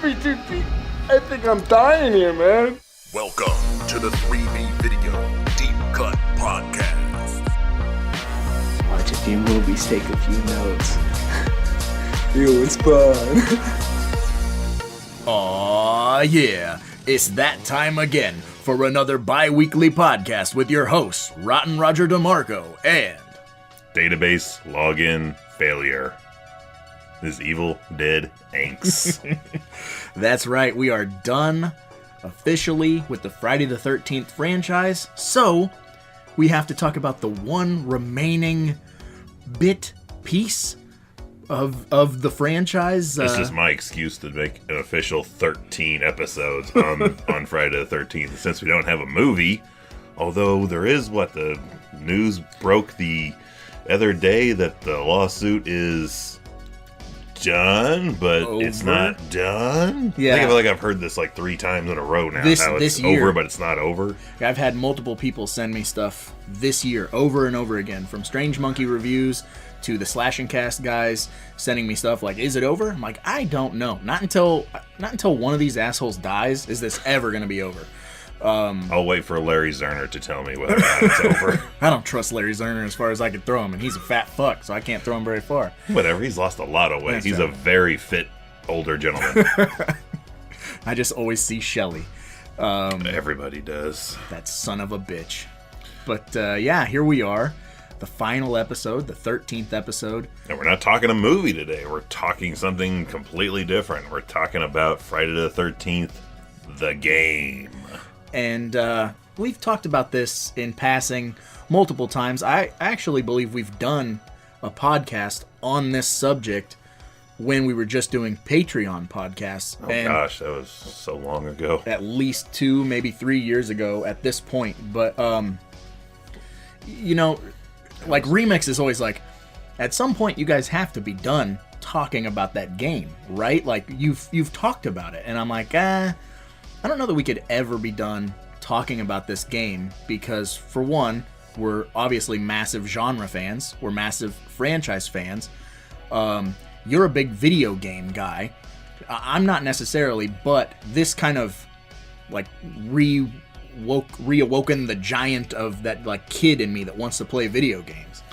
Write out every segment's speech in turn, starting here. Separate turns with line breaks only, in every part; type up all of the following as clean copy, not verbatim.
be too deep. I think I'm dying here, man.
Welcome to the 3B Video Deep Cut Podcast.
Watch a few movies, take a few notes. It was fun.
Aw, yeah. It's that time again for another bi-weekly podcast with your hosts, Rotten Roger DeMarco and...
Database login failure. This evil dead Anks.
That's right, we are done officially with the Friday the 13th franchise, so we have to talk about the one remaining piece of the franchise.
This is my excuse to make an official 13 episodes on Friday the 13th, since we don't have a movie. Although there is, the news broke the other day that the lawsuit is done, but
over?
It's not done.
Yeah,
I feel like I've heard this like 3 times in a row now.
This year,
over, but it's not over.
I've had multiple people send me stuff this year over and over again, from Strange Monkey Reviews to the Slash and Cast guys sending me stuff like, "Is it over?" I'm like, I don't know. Not until one of these assholes dies is this ever going to be over.
I'll wait for Larry Zerner to tell me whether or not it's over.
I don't trust Larry Zerner as far as I can throw him, and he's a fat fuck, so I can't throw him very far.
Whatever, he's lost a lot of weight.
That's
he's
right.
a very fit older gentleman.
I just always see Shelly.
Everybody does.
That son of a bitch. But yeah, here we are. The final episode, the 13th episode.
And we're not talking a movie today. We're talking something completely different. We're talking about Friday the 13th, the game.
And we've talked about this in passing multiple times. I actually believe we've done a podcast on this subject when we were just doing Patreon podcasts.
Oh, gosh, that was so long ago.
At least 2, maybe 3 years ago at this point. But, you know, like Remix is always like, at some point you guys have to be done talking about that game, right? Like, you've talked about it. And I'm like, I don't know that we could ever be done talking about this game because, for one, we're obviously massive genre fans. We're massive franchise fans. You're a big video game guy. I'm not necessarily, but this kind of like reawoken the giant of that like kid in me that wants to play video games.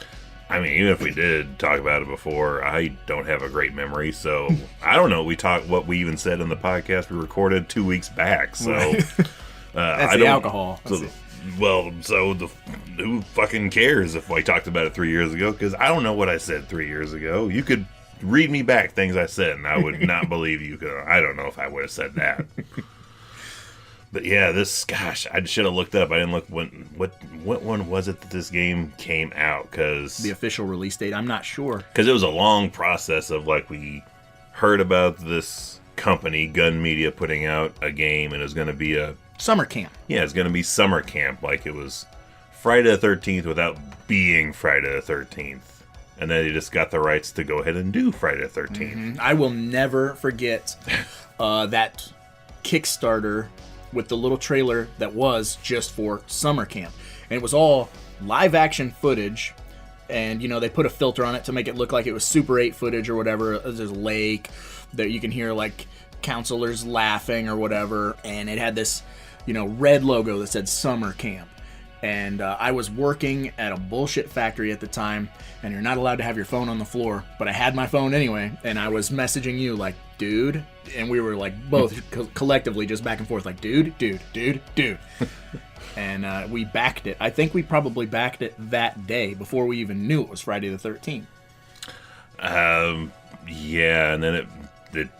I mean, even if we did talk about it before, I don't have a great memory, so I don't know. What we even said in the podcast we recorded 2 weeks back. So
that's the alcohol.
Who fucking cares if I talked about it 3 years ago? Because I don't know what I said 3 years ago. You could read me back things I said, and I would not believe you. Cause I don't know if I would have said that. But yeah, I should have looked up. I didn't look what one was it that this game came out? Because
the official release date, I'm not sure.
Because it was a long process of like we heard about this company, Gun Media, putting out a game, and it was going to be a
summer camp.
Yeah, it's going to be summer camp. Like it was Friday the 13th without being Friday the 13th. And then they just got the rights to go ahead and do Friday the 13th.
Mm-hmm. I will never forget that Kickstarter with the little trailer that was just for summer camp. And it was all live action footage. And, you know, they put a filter on it to make it look like it was Super 8 footage or whatever. There's a lake that you can hear, like, counselors laughing or whatever. And it had this, you know, red logo that said summer camp. And I was working at a bullshit factory at the time, and you're not allowed to have your phone on the floor, but I had my phone anyway, and I was messaging you like, dude, and we were like both collectively just back and forth like, dude. And we backed it. I think we probably backed it that day before we even knew it was Friday the 13th.
Yeah, and then it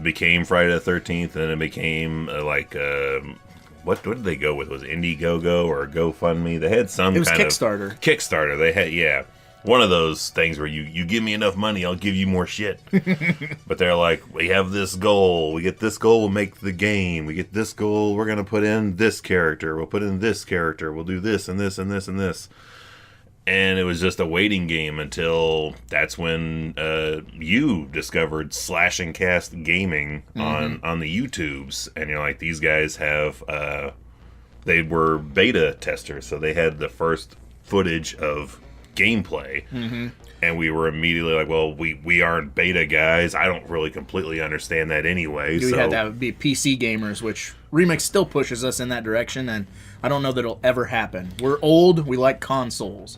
became Friday the 13th, and then it became what did they go with? Was it Indiegogo or GoFundMe? They had some kind of Kickstarter. They had, one of those things where you give me enough money, I'll give you more shit. But they're like, we have this goal. We get this goal, we'll make the game. We get this goal, we're going to put in this character. We'll put in this character. We'll do this and this and this and this. And it was just a waiting game until that's when you discovered Slash and Cast Gaming on the YouTubes. And you're like, these guys have, they were beta testers, so they had the first footage of gameplay. And we were immediately like, well, we aren't beta guys. I don't really completely understand that anyway.
We had to be PC gamers, which Remix still pushes us in that direction, and I don't know that it'll ever happen. We're old. We like consoles.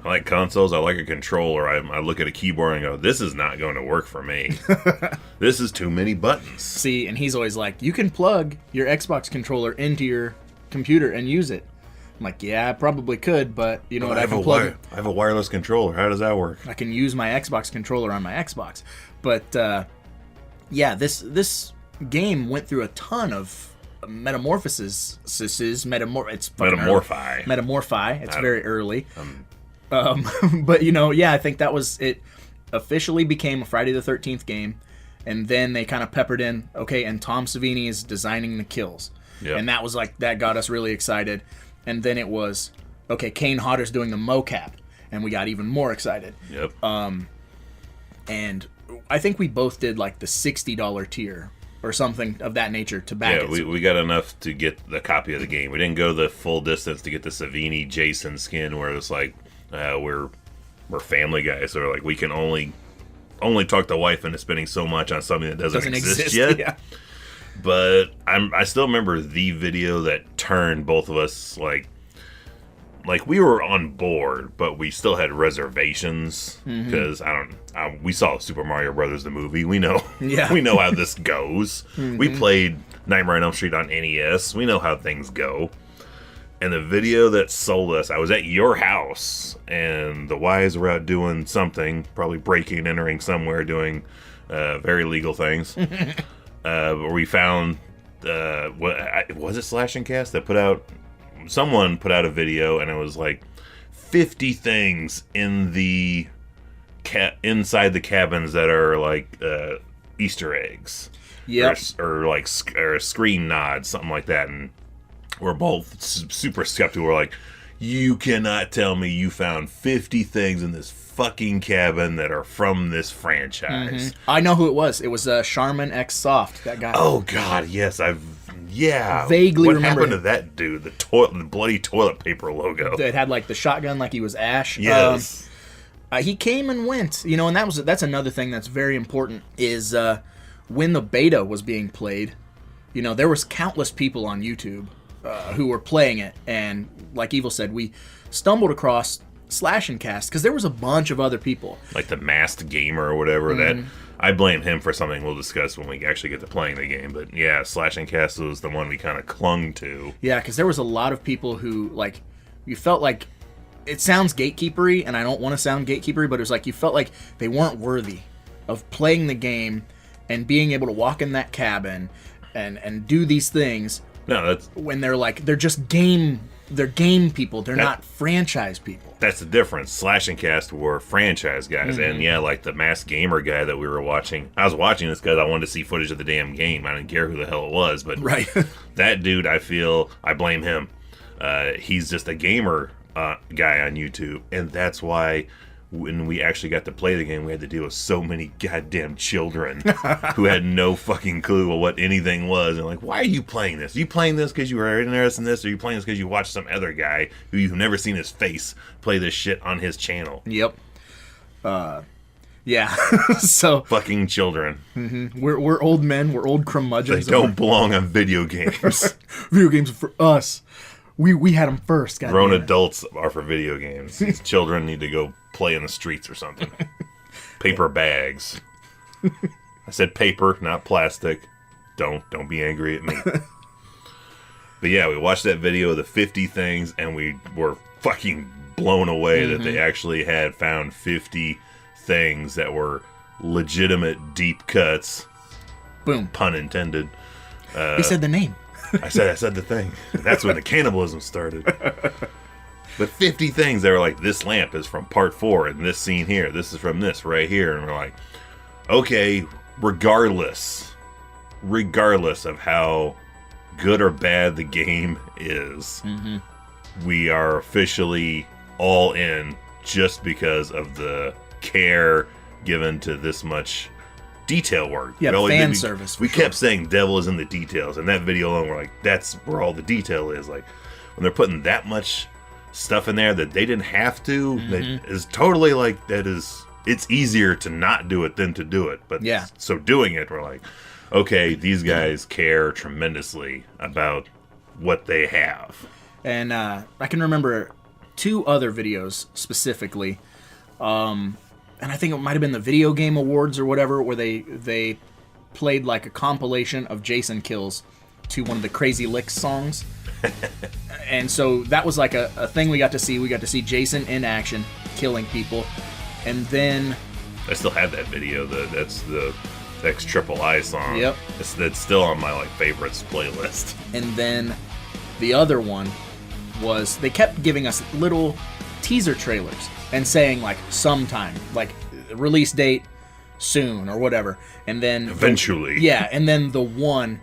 I like consoles. I like a controller. I look at a keyboard and go, this is not going to work for me. This is too many buttons.
See, and he's always like, you can plug your Xbox controller into your computer and use it. I'm like, yeah, I probably could, but you know what? I
have a wireless controller. How does that work?
I can use my Xbox controller on my Xbox. But yeah, this game went through a ton of metamorphoses. It's metamorphi. It's very early. But yeah, I think that was it. Officially became a Friday the 13th game, and then they kind of peppered in, okay, and Tom Savini is designing the kills, and that was like that got us really excited. And then it was, okay, Kane Hodder's doing the mocap, and we got even more excited.
Yep.
And I think we both did like the $60 tier or something of that nature to back it.
Yeah, we got enough to get the copy of the game. We didn't go the full distance to get the Savini Jason skin, where it's like we're family guys, so like we can only talk the wife into spending so much on something that doesn't exist yet. Yeah. But I still remember the video that turned both of us like we were on board, but we still had reservations because we saw Super Mario Brothers the movie. We know we know how this goes. We played Nightmare on Elm Street on NES. We know how things go. And the video that sold us, I was at your house, and the wives were out doing something, probably breaking, entering somewhere, doing very legal things. We found, was it Slash and Cast that someone put out a video, and it was like 50 things in the inside the cabins that are like Easter eggs, or screen nods, something like that. And we're both super skeptical. We're like, you cannot tell me you found 50 things in this fucking cabin that are from this franchise.
I know who it was. It was Charmin X Soft, that guy.
Oh God, yes,
vaguely
what
remember
happened to that dude? The bloody toilet paper logo.
It had like the shotgun, like he was Ash.
Yes.
He came and went, and that's another thing that's very important is when the beta was being played, there was countless people on YouTube who were playing it, and like Evil said, we stumbled across Slash and Cast because there was a bunch of other people,
like the Masked Gamer or whatever. That I blame him for something we'll discuss when we actually get to playing the game. But yeah, Slash and Cast was the one we kind of clung to.
Yeah, because there was a lot of people who like you felt like it sounds gatekeepery, and I don't want to sound gatekeepery, but it was like you felt like they weren't worthy of playing the game and being able to walk in that cabin and do these things.
No, that's
when they're just game. They're game people. They're not franchise people.
That's the difference. Slash and Cast were franchise guys, and yeah, like the Masked Gamer guy that we were watching. I was watching this because I wanted to see footage of the damn game. I didn't care who the hell it was, but that dude, I blame him. He's just a gamer guy on YouTube, and that's why when we actually got to play the game, we had to deal with so many goddamn children who had no fucking clue of what anything was. And like, why are you playing this? Are you playing this because you were interested in this? Or are you playing this because you watched some other guy who you've never seen his face play this shit on his channel?
Yep. Yeah. So
fucking children.
We're old men. We're old curmudgeons.
They don't belong on video games.
Video games are for us. We had them first.
Grown adults are for video games. These children need to go play in the streets or something. Paper bags. I said paper, not plastic. Don't be angry at me. But yeah, we watched that video of the 50 things, and we were fucking blown away that they actually had found 50 things that were legitimate deep cuts.
Boom.
Pun intended.
He said the name.
I said the thing. That's when the cannibalism started. But 50 things that were like, this lamp is from part 4, and this scene here, this is from this right here. And we're like, okay, regardless of how good or bad the game is, we are officially all in just because of the care given to this much detail work.
Yeah, fan service.
We kept saying devil is in the details, and that video alone, we're like, that's where all the detail is. Like, when they're putting that much stuff in there that they didn't have to. That is totally like that is. It's easier to not do it than to do it. But so doing it, we're like, okay, these guys care tremendously about what they have. And
I can remember 2 other videos specifically. And I think it might have been the Video Game Awards or whatever, where they played like a compilation of Jason kills to one of the Crazy Licks songs. And so that was like a thing we got to see. We got to see Jason in action, killing people. And then...
I still have that video. That's the XIII song.
Yep.
That's still on my like favorites playlist.
And then the other one was they kept giving us little teaser trailers and saying like sometime, like release date soon or whatever. And then
eventually.
And then the one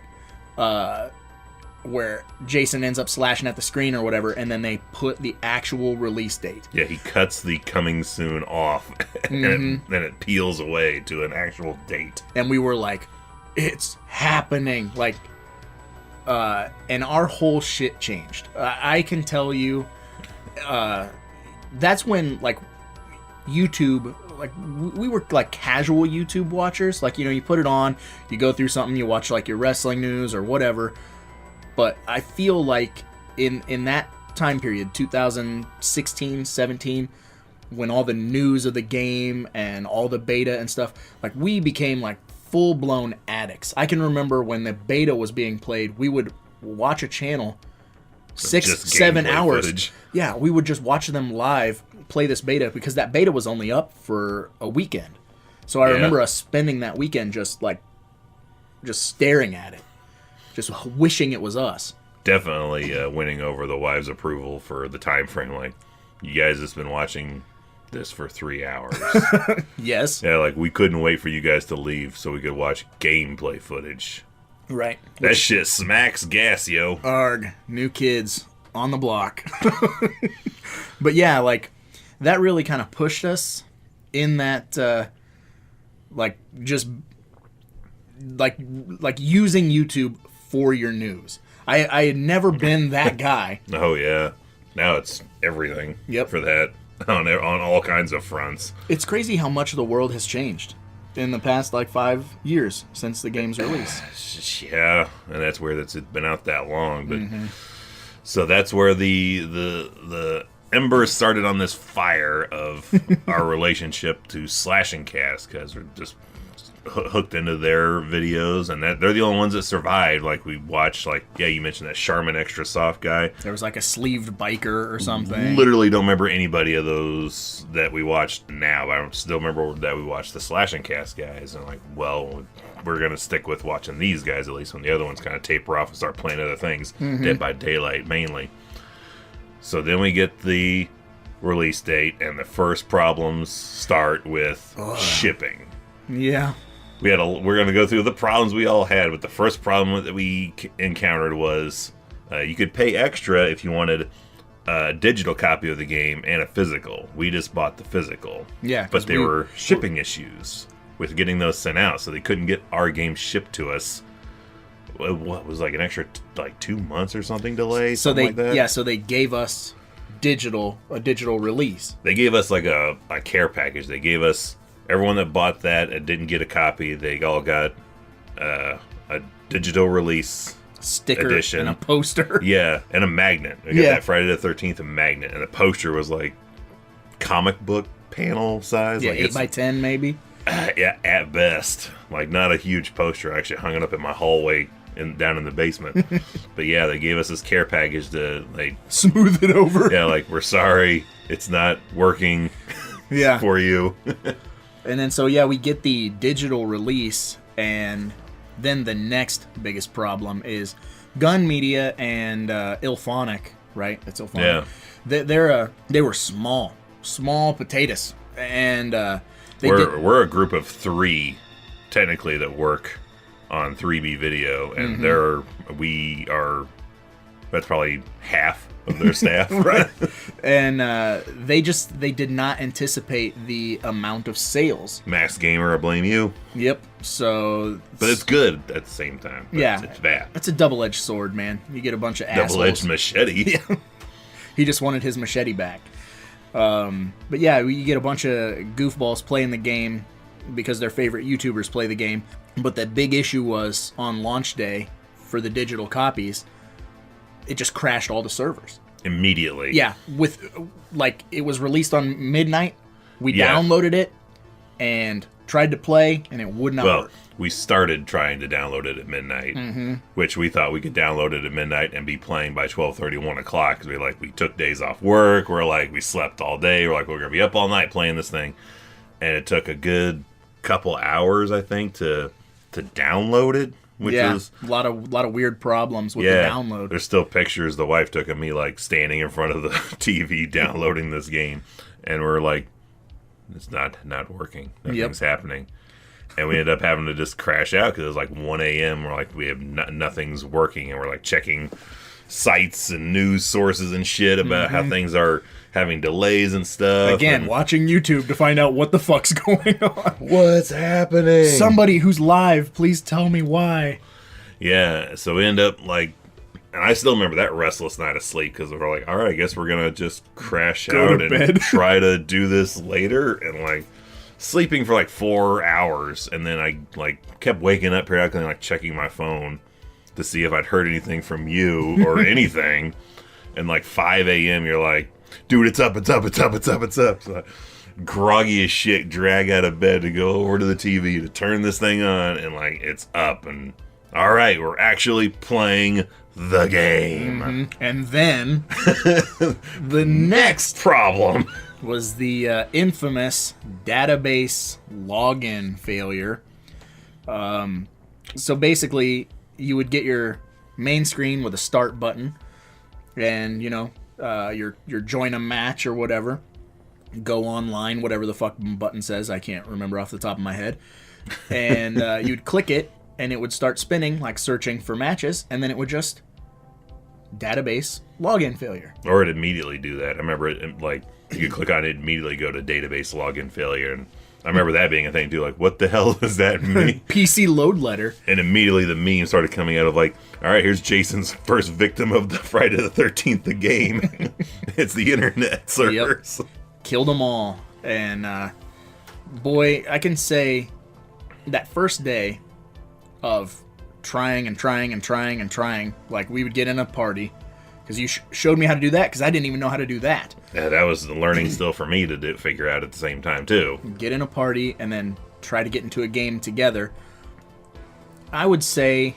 where Jason ends up slashing at the screen or whatever, and then they put the actual release date.
Yeah, he cuts the coming soon off, and then it peels away to an actual date.
And we were like, it's happening. Like, and our whole shit changed. I can tell you, that's when, like, YouTube, like, we were, like, casual YouTube watchers. Like, you know, you put it on, you go through something, you watch, like, your wrestling news or whatever. But I feel like in that time period, 2016, 17, when all the news of the game and all the beta and stuff, like, we became, like, full-blown addicts. I can remember when the beta was being played, we would watch a channel 6-7 hours. Footage. Yeah, we would just watch them live play this beta because that beta was only up for a weekend. So I remember us spending that weekend just staring at it. Just wishing it was us.
Definitely winning over the wives' approval for the time frame. Like, you guys have been watching this for 3 hours.
Yes.
Yeah, like, we couldn't wait for you guys to leave so we could watch gameplay footage.
Right.
That shit smacks gas, yo.
Arg. New kids on the block. But yeah, like, that really kind of pushed us in that, like, just, like using YouTube for your news. I had never been that guy.
Oh, yeah. Now it's everything for that on all kinds of fronts.
It's crazy how much the world has changed in the past, like, 5 years since the game's release.
Yeah, and that's where it's been out that long. But so that's where the embers started on this fire of our relationship to Slash and Cast, because we're just hooked into their videos, and that they're the only ones that survived. Like, we watched, like, you mentioned that Charmin Extra Soft guy.
There was like a sleeved biker or something.
Literally don't remember anybody of those that we watched now, but I still remember that we watched the Slash and Cast guys, and like, well, we're gonna stick with watching these guys at least when the other ones kind of taper off and start playing other things. Dead by Daylight mainly. So then we get the release date, and the first problems start with shipping.
Yeah.
We're going to go through the problems we all had, but the first problem that we encountered was you could pay extra if you wanted a digital copy of the game and a physical. We just bought the physical.
Yeah.
But there were shipping issues with getting those sent out, so they couldn't get our game shipped to us. What was like an extra 2 months or something delay?
So
like that?
So they gave us a digital release.
They gave us like a care package. They gave us everyone that bought that and didn't get a copy. They all got a digital release
sticker
edition
and a poster.
Yeah, and a magnet. I got that Friday the 13th a magnet, and the poster was like comic book panel size.
Yeah,
like
8x10 maybe.
Yeah, at best. Like, not a huge poster. I actually hung it up in my hallway down in the basement. But yeah, they gave us this care package to like
smooth it over.
Yeah, like, we're sorry, it's not working for you.
And then so we get the digital release, and then the next biggest problem is Gun Media and Ilphonic, right? That's Ilphonic. Yeah. They were small potatoes, and
we're a group of 3 technically that work on 3B Video, and that's probably half of their staff.
Right. And they did not anticipate the amount of sales.
Max Gamer, I blame you.
Yep. So,
but it's good at the same time. It's bad.
It's a double-edged sword, man. You get a bunch of assholes.
Double-edged machete.
Yeah. He just wanted his machete back. But yeah, you get a bunch of goofballs playing the game because their favorite YouTubers play the game. But the big issue was on launch day for the digital copies, it just crashed all the servers.
Immediately.
Yeah, it was released on midnight. We downloaded it and tried to play, and it would not work.
We started trying to download it at midnight, which we thought we could download it at midnight and be playing by 12:30, 1 o'clock. Because we took days off work. We slept all day. We're going to be up all night playing this thing. And it took a good couple hours, I think, to download it. Which was
a lot of weird problems with the download.
There's still pictures the wife took of me standing in front of the TV downloading this game, and we're like, it's not working. Nothing's happening, and we ended up having to just crash out because it was 1 a.m. We're we have nothing's working, and we're checking sites and news sources and shit about how things are having delays and stuff.
Again, watching YouTube to find out what the fuck's going on.
What's happening?
Somebody who's live, please tell me why.
Yeah, so we end up and I still remember that restless night of sleep because we're all right, I guess we're going to just crash out and try to do this later. And sleeping for 4 hours. And then I kept waking up periodically and checking my phone to see if I'd heard anything from you or anything. And 5 a.m. you're like, dude, it's up. So groggy as shit, drag out of bed to go over to the TV to turn this thing on, and it's up. And all right, we're actually playing the game.
And then the next
problem
was the infamous database login failure. So basically, you would get your main screen with a start button, and your join a match or whatever, go online, whatever the fuck button says, I can't remember off the top of my head, and you'd click it and it would start spinning, searching for matches, and then it would just database login failure,
or it'd immediately do that. I remember it you could click on it, immediately go to database login failure, and I remember that being a thing too. What the hell does that mean?
PC load letter. And
immediately the meme started coming out of all right, here's Jason's first victim of the Friday the 13th the game. It's the internet servers.
Yep. Killed them all. And boy, I can say that first day of trying, we would get in a party. Because you showed me how to do that, because I didn't even know how to do that.
Yeah, that was the learning still for me to figure out at the same time, too.
Get in a party, and then try to get into a game together. I would say,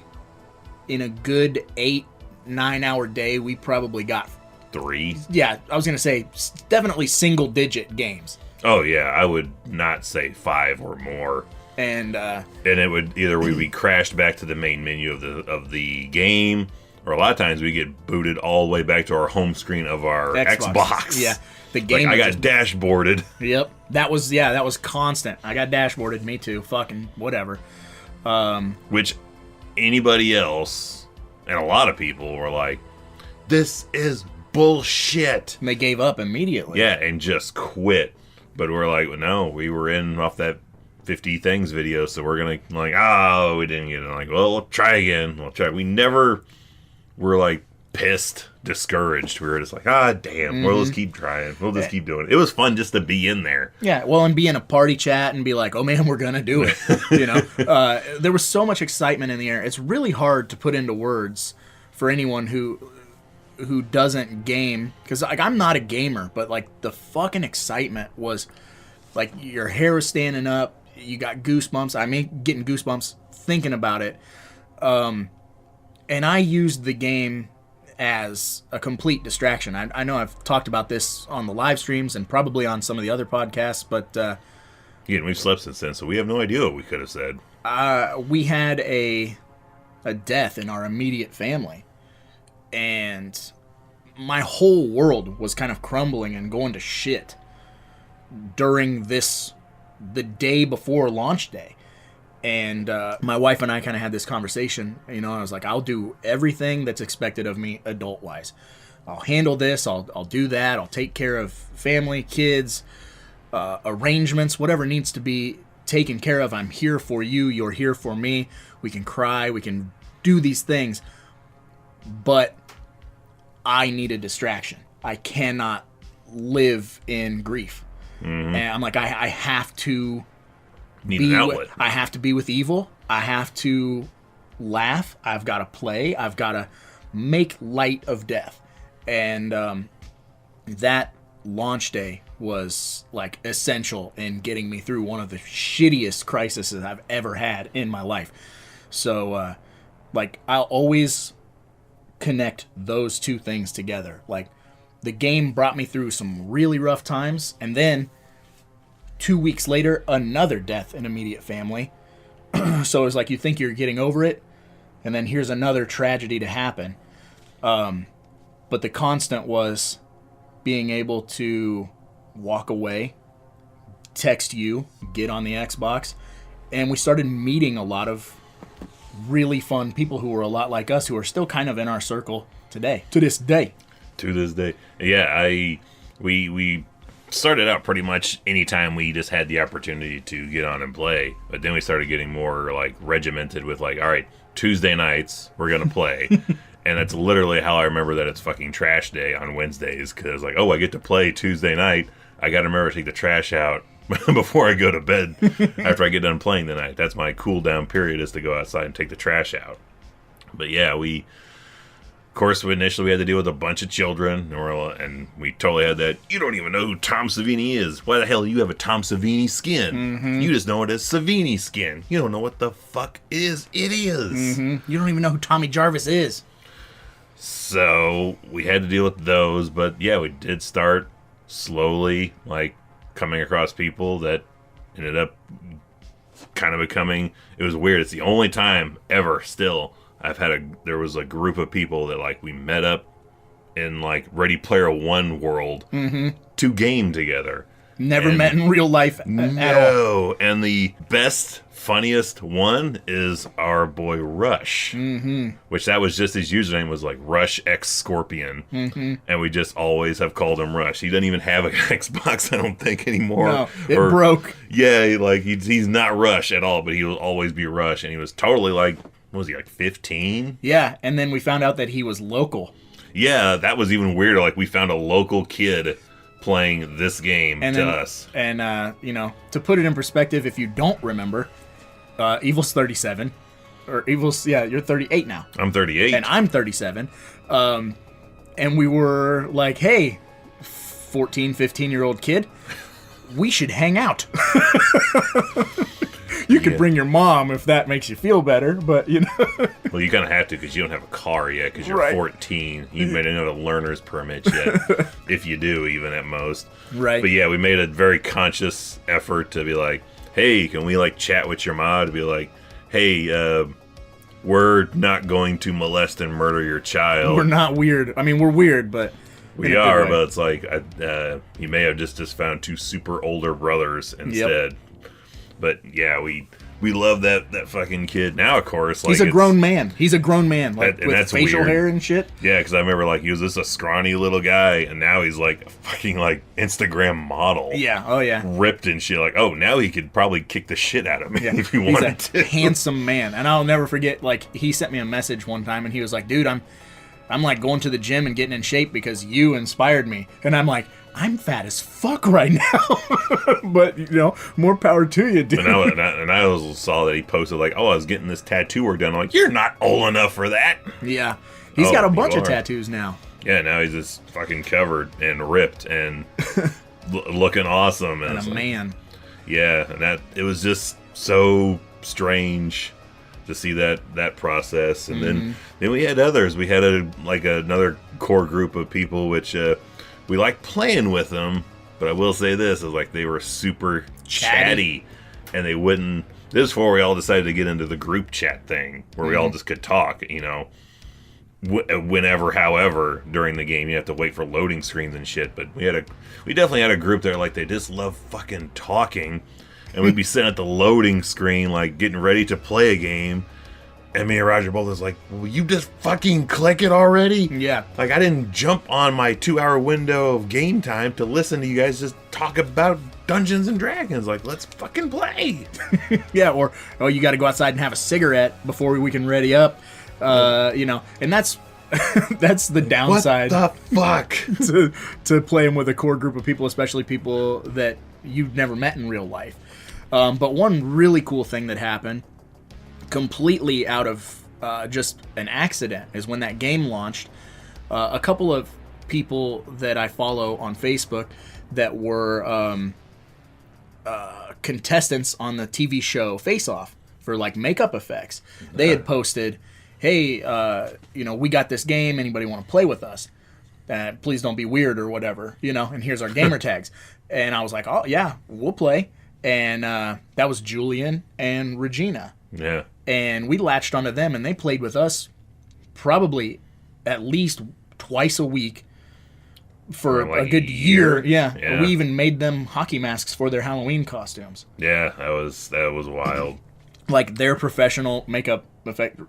in a good 8-9 hour day, we probably got
3.
Yeah, I was going to say, definitely single-digit games.
Oh, yeah, I would not say 5 or more.
And
it would either we'd be crashed back to the main menu of the game, or a lot of times we get booted all the way back to our home screen of our Xbox.
Yeah, the game.
I got dashboarded.
Yep, that was constant. I got dashboarded. Me too. Fucking whatever.
Which anybody else and a lot of people were like, "This is bullshit."
And they gave up immediately.
Yeah, and just quit. But we're like, no, we were in off that 50 things video, so we're gonna we didn't get it. We'll try again. We'll try. We never. We're pissed, discouraged. We were just damn, we'll just keep trying. We'll just keep doing it. It was fun just to be in there.
Yeah, well, and be in a party chat and be like, oh man, we're gonna do it. There was so much excitement in the air. It's really hard to put into words for anyone who doesn't game, because I'm not a gamer, but the fucking excitement was your hair was standing up, you got goosebumps. I mean, getting goosebumps thinking about it. And I used the game as a complete distraction. I know I've talked about this on the live streams and probably on some of the other podcasts, but
we've slept since then, so we have no idea what we could have said.
We had a death in our immediate family, and my whole world was kind of crumbling and going to shit during the day before launch day. And my wife and I kind of had this conversation, I was like, I'll do everything that's expected of me adult-wise. I'll handle this, I'll do that, I'll take care of family, kids, arrangements, whatever needs to be taken care of. I'm here for you, you're here for me. We can cry, we can do these things. But I need a distraction. I cannot live in grief. And I'm like, I have to
Need an outlet.
I have to be with evil. I have to laugh. I've got to play. I've got to make light of death. And that launch day was like essential in getting me through one of the shittiest crises I've ever had in my life. So like I'll always connect those two things together. Like the game brought me through some really rough times, and then 2 weeks later, another death in immediate family. So it was like you think you're getting over it, and then here's another tragedy to happen. But the constant was being able to walk away, text you, get on the Xbox, and we started meeting a lot of really fun people who were a lot like us, who are still kind of in our circle today, to this day.
Yeah, we started out pretty much anytime we just had the opportunity to get on and play, but then we started getting more like regimented with like, all right, Tuesday nights we're gonna play. And that's literally how I remember that it's fucking trash day on Wednesdays, because like, oh, I get to play Tuesday night, I gotta remember to take the trash out before I go to bed after I get done playing the night. That's my cool down period, is to go outside and take the trash out. But yeah, of course, initially we had to deal with a bunch of children, and we totally had that, you don't even know who Tom Savini is. Why the hell do you have a Tom Savini skin? Mm-hmm. You just know it as Savini skin. You don't know what the fuck it is.
Mm-hmm. You don't even know who Tommy Jarvis is.
So we had to deal with those, but yeah, we did start slowly, like, coming across people that ended up kind of becoming, it was weird. It's the only time ever still there was a group of people that like we met up in like Ready Player One world to game together.
Never met in real life at all.
No, and the best, funniest one is our boy Rush, which that was just his username was like Rush X Scorpion, and we just always have called him Rush. He doesn't even have an Xbox, I don't think, anymore.
No, it broke.
Yeah, like he's not Rush at all, but he will always be Rush, and he was totally like, what was he, like 15?
Yeah, and then we found out that he was local.
Yeah, that was even weirder. Like we found a local kid playing this game to us. And,
to put it in perspective, if you don't remember, Evil's 37. Or Evil's, you're 38 now.
I'm 38.
And I'm 37. And we were like, hey, 14, 15-year-old kid, we should hang out. You could bring your mom if that makes you feel better, but,
Well, you kind of have to, because you don't have a car yet, because you're 14. You may not have a learner's permit yet, if you do, even at most.
Right.
But yeah, we made a very conscious effort to be like, hey, can we, like, chat with your mom? To be like, hey, we're not going to molest and murder your child.
We're not weird. I mean, we're weird, but...
We are, but it's like, you may have just found two super older brothers instead. Yep. But yeah, we love that fucking kid. Now, of course, like
he's a grown man. He's a grown man, like with
that's
facial
weird.
hair and shit.
Yeah, because I remember like he was just a scrawny little guy, and now he's like a fucking like Instagram model.
Yeah, oh yeah,
ripped and shit. Like, oh, now he could probably kick the shit out of me if he wanted to.
Handsome man, and I'll never forget. Like he sent me a message one time, and he was like, "Dude, I'm like going to the gym and getting in shape because you inspired me," and I'm like, I'm fat as fuck right now. But, more power to you, dude.
And I also saw that he posted, like, oh, I was getting this tattoo work done. I'm like, you're not old enough for that.
Yeah. He's got a bunch of tattoos now.
Yeah, now he's just fucking covered and ripped and looking awesome.
And a man.
Yeah, and it was just so strange to see that process. And then we had others. We had another core group of people, which... we liked playing with them, but I will say this, is like they were super chatty, and they wouldn't... This is before we all decided to get into the group chat thing, where we all just could talk, whenever, however, during the game. You have to wait for loading screens and shit, but we definitely had a group there, like, they just love fucking talking, and we'd be sitting at the loading screen, like, getting ready to play a game, and me and Roger both was like, will you just fucking click it already?
Yeah.
Like, I didn't jump on my 2-hour window of game time to listen to you guys just talk about Dungeons and Dragons. Like, let's fucking play.
Yeah, or, you got to go outside and have a cigarette before we can ready up. And that's That's the downside.
What the fuck?
to playing with a core group of people, especially people that you've never met in real life. But one really cool thing that happened, completely out of just an accident, is when that game launched, a couple of people that I follow on Facebook that were contestants on the TV show Face Off for like makeup effects. They had posted, hey, we got this game. Anybody want to play with us? Please don't be weird or whatever, and here's our gamer tags. And I was like, oh, yeah, we'll play. And that was Julian and Regina.
Yeah.
And we latched onto them, and they played with us probably at least twice a week for like a good year. Yeah. We even made them hockey masks for their Halloween costumes.
Yeah, that was wild.
Like their professional makeup effect.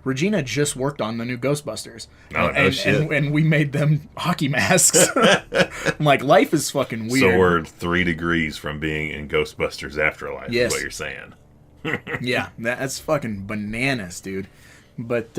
Regina just worked on the new Ghostbusters.
No shit.
And we made them hockey masks. I'm like, life is fucking weird.
So we're 3 degrees from being in Ghostbusters Afterlife, is what you're saying.
Yeah, that's fucking bananas, dude. But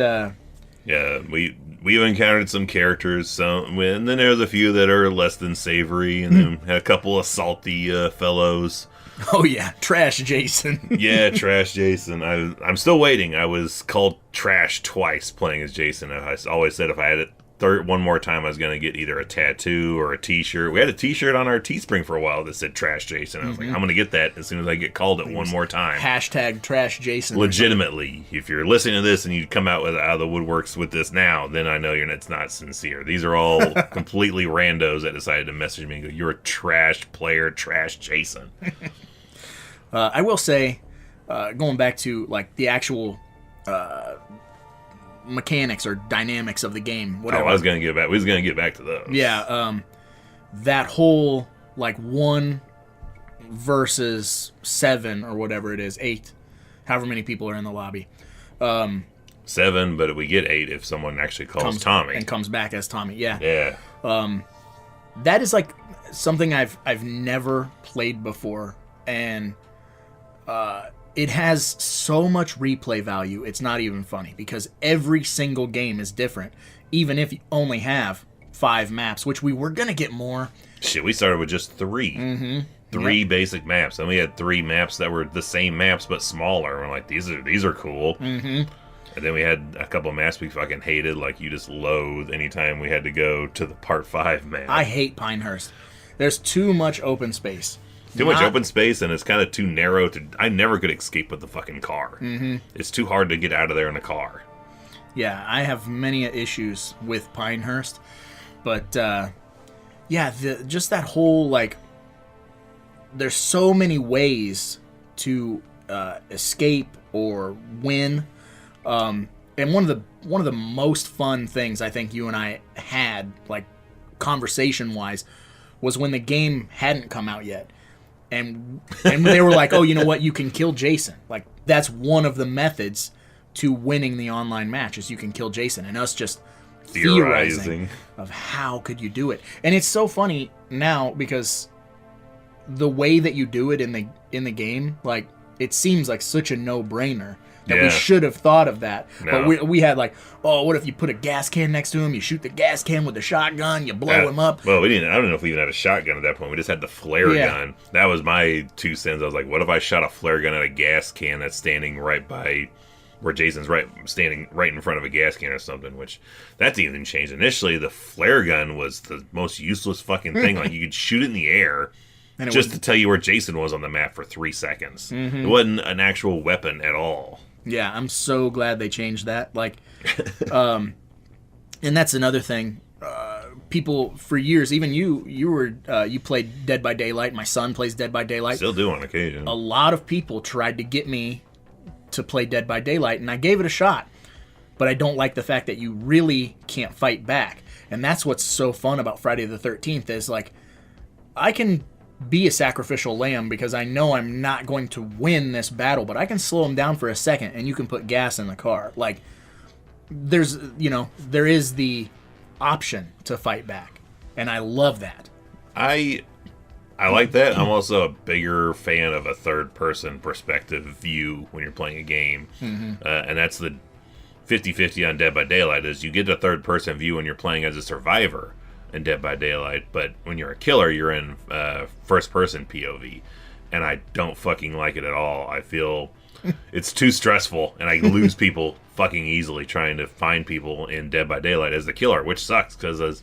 yeah, we've encountered some characters, and then there's a few that are less than savory, and then had a couple of salty fellows.
Oh yeah, Trash Jason.
Yeah, Trash Jason. I'm still waiting. I was called Trash twice playing as Jason. I always said if I had it one more time, I was going to get either a tattoo or a T-shirt. We had a T-shirt on our Teespring for a while that said Trash Jason. I was like, I'm going to get that as soon as I get called it one more time.
Hashtag Trash Jason.
Legitimately, if you're listening to this and you come out out of the woodworks with this now, then I know it's not sincere. These are all completely randos that decided to message me and go, "You're a trash player, Trash Jason."
I will say, going back to like the actual mechanics or dynamics of the game, whatever.
I was going to get back. We was going to get back to those.
Yeah, that whole like 1 versus 7 or whatever it is, 8, however many people are in the lobby.
7, but we get 8 if someone actually calls Tommy
and comes back as Tommy. Yeah.
Yeah.
That is like something I've never played before, and it has so much replay value, it's not even funny, because every single game is different, even if you only have 5 maps, which we were going to get more.
Shit, we started with just 3. Mm-hmm. 3 basic maps. Then we had 3 maps that were the same maps but smaller. We're like, these are cool. Mm-hmm. And then we had a couple of maps we fucking hated, like you just loathe anytime we had to go to the Part 5 map.
I hate Pinehurst. There's too much open space.
Too much open space, and it's kind of too narrow. I never could escape with the fucking car. Mm-hmm. It's too hard to get out of there in a car.
Yeah, I have many issues with Pinehurst. But, just that whole, like, there's so many ways to escape or win. And one of the most fun things I think you and I had, like, conversation-wise, was when the game hadn't come out yet. And they were like, oh, you know what? You can kill Jason. Like, that's one of the methods to winning the online match is you can kill Jason. And us just theorizing of how could you do it. And it's so funny now because the way that you do it in the game, like, it seems like such a no-brainer that we should have thought of that. No. But we had like, oh, what if you put a gas can next to him, you shoot the gas can with the shotgun, you blow him up.
Well, we didn't. I don't know if we even had a shotgun at that point. We just had the flare gun. That was my 2 cents. I was like, what if I shot a flare gun at a gas can that's standing right by where Jason's standing right in front of a gas can or something, which that's even changed. Initially, the flare gun was the most useless fucking thing. Like, you could shoot it in the air and just to tell you where Jason was on the map for 3 seconds. Mm-hmm. It wasn't an actual weapon at all.
Yeah, I'm so glad they changed that. Like, and that's another thing. People for years, even you played Dead by Daylight. My son plays Dead by Daylight.
Still do on occasion.
A lot of people tried to get me to play Dead by Daylight, and I gave it a shot. But I don't like the fact that you really can't fight back. And that's what's so fun about Friday the 13th is, like, I can be a sacrificial lamb because I know I'm not going to win this battle, but I can slow him down for a second and you can put gas in the car. Like, there is the option to fight back, and I love that.
I like that. I'm also a bigger fan of a third person perspective view when you're playing a game. Mm-hmm. And that's 50-50 on Dead by Daylight is you get a third-person view when you're playing as a survivor in Dead by Daylight, but when you're a killer, you're in first-person POV, and I don't fucking like it at all. I feel it's too stressful, and I lose people fucking easily trying to find people in Dead by Daylight as the killer, which sucks because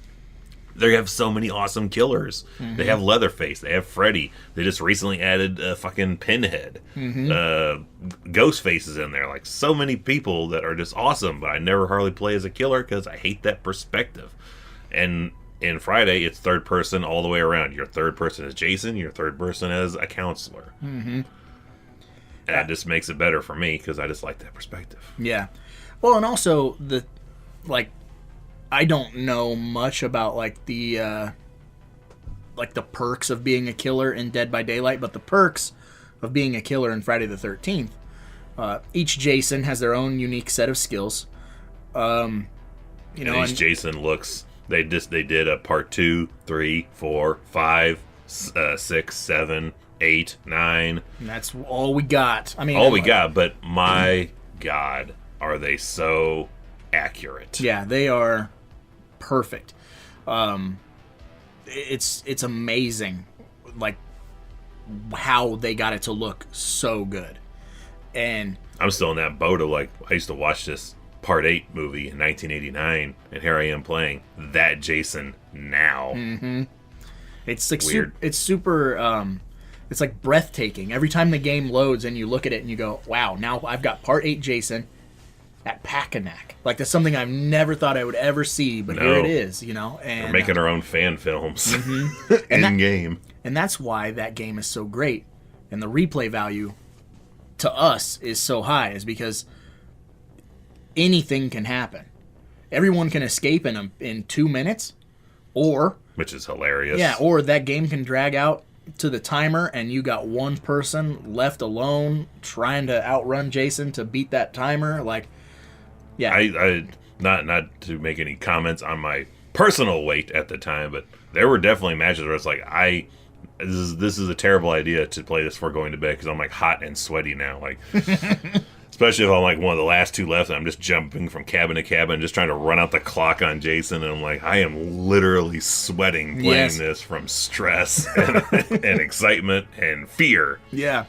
they have so many awesome killers. Mm-hmm. They have Leatherface. They have Freddy. They just recently added fucking Pinhead. Mm-hmm. Ghostface is in there. Like, so many people that are just awesome, but I never hardly play as a killer because I hate that perspective. And in Friday, it's third person all the way around. Your third person is Jason. Your third person is a counselor. Mm-hmm. And that just makes it better for me because I just like that perspective.
Yeah. Well, and also, I don't know much about the perks of being a killer in Dead by Daylight, but the perks of being a killer in Friday the 13th. Each Jason has their own unique set of skills.
Each Jason looks. They did a part 2, 3, 4, 5, 6, 7, 8, 9.
And that's all we got. I mean,
all we got. But my God, are they so accurate?
Yeah, they are. Perfect. It's amazing, like, how they got it to look so good. And
I'm still in that boat of, like, I used to watch this Part 8 movie in 1989, and here I am playing that Jason now.
Mm-hmm. It's like
weird.
It's super. It's like breathtaking. Every time the game loads and you look at it and you go, "Wow! Now I've got Part 8 Jason at Packanack." Like, that's something I've never thought I would ever see, but here it is, And
they're making our own fan films
mm-hmm.
in game.
And that's why that game is so great. And the replay value to us is so high, is because anything can happen. Everyone can escape in 2 minutes, or...
Which is hilarious.
Yeah, or that game can drag out to the timer and you got one person left alone trying to outrun Jason to beat that timer. Like, yeah.
I not to make any comments on my personal weight at the time, but there were definitely matches where it's like, this is a terrible idea to play this before going to bed because I'm like hot and sweaty now. Like, especially if I'm like one of the last 2 left and I'm just jumping from cabin to cabin, just trying to run out the clock on Jason. And I'm like, I am literally sweating playing this from stress and excitement and fear.
Yeah.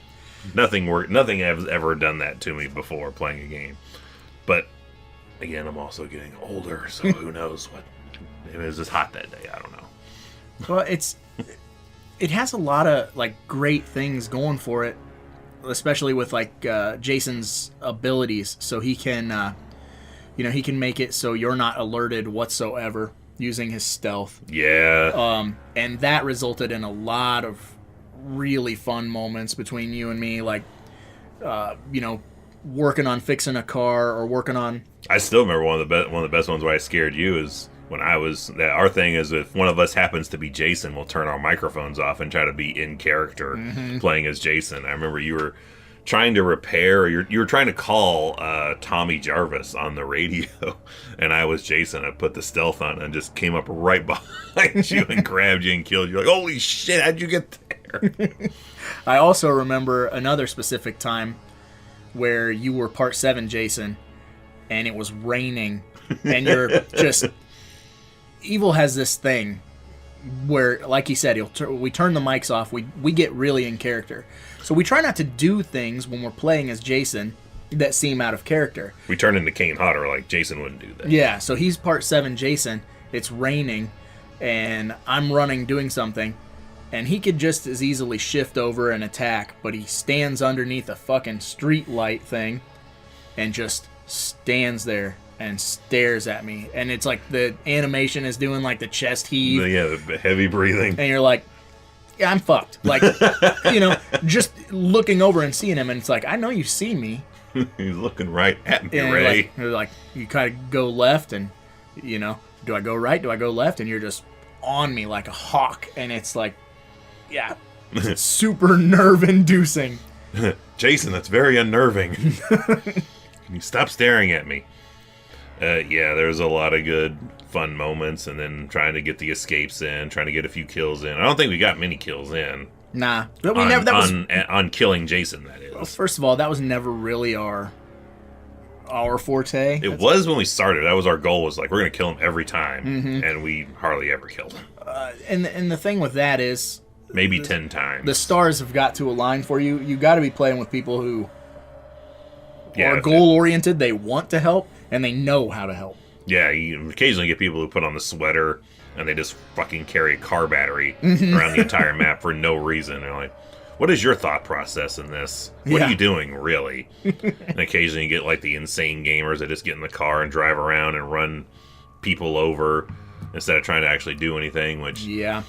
Nothing has ever done that to me before playing a game. But again, I'm also getting older, so who knows what. It was just hot that day. I don't know.
Well, it has a lot of like great things going for it, especially with like Jason's abilities. So he can, he can make it so you're not alerted whatsoever using his stealth.
Yeah.
And that resulted in a lot of really fun moments between you and me, like, working on fixing a car or working on.
I still remember one of the best ones where I scared you is when our thing is if one of us happens to be Jason, we'll turn our microphones off and try to be in character playing as Jason. I remember you were trying to repair, or you were trying to call Tommy Jarvis on the radio, and I was Jason. I put the stealth on and just came up right behind you and grabbed you and killed you. Like, holy shit, how'd you get there?
I also remember another specific time where you were Part 7 Jason, and it was raining, and you're just... Evil has this thing where, like he said, we turn the mics off, we get really in character. So we try not to do things when we're playing as Jason that seem out of character.
We turn into Kane Hodder like Jason wouldn't do that.
Yeah, so he's Part 7 Jason, it's raining, and I'm running doing something, and he could just as easily shift over and attack, but he stands underneath a fucking street light thing and just stands there and stares at me, and it's like the animation is doing like the chest heave.
Yeah, the heavy breathing.
And you're like, yeah, I'm fucked. Like, just looking over and seeing him, and it's like, I know you see me.
He's looking right at me,
and
Ray.
Like you kind of go left, and do I go right? Do I go left? And you're just on me like a hawk, and it's like, yeah, it's super nerve-inducing.
Jason, that's very unnerving. Can you stop staring at me? Yeah, there's a lot of good, fun moments, and then trying to get the escapes in, trying to get a few kills in. I don't think we got many kills in.
Nah, but we
on killing Jason. That is.
Well, first of all, that was never really our our forte.
It was when we started. That was our goal. Was like we're gonna kill him every time, and we hardly ever killed him.
And the thing with that is
maybe 10 times.
The stars have got to align for you. You got to be playing with people who are goal oriented. They want to help and they know how to help.
Yeah, you occasionally get people who put on the sweater and they just fucking carry a car battery around the entire map for no reason. They're like, what is your thought process in this? What are you doing, really? And occasionally you get like the insane gamers that just get in the car and drive around and run people over instead of trying to actually do anything, which...
Yeah.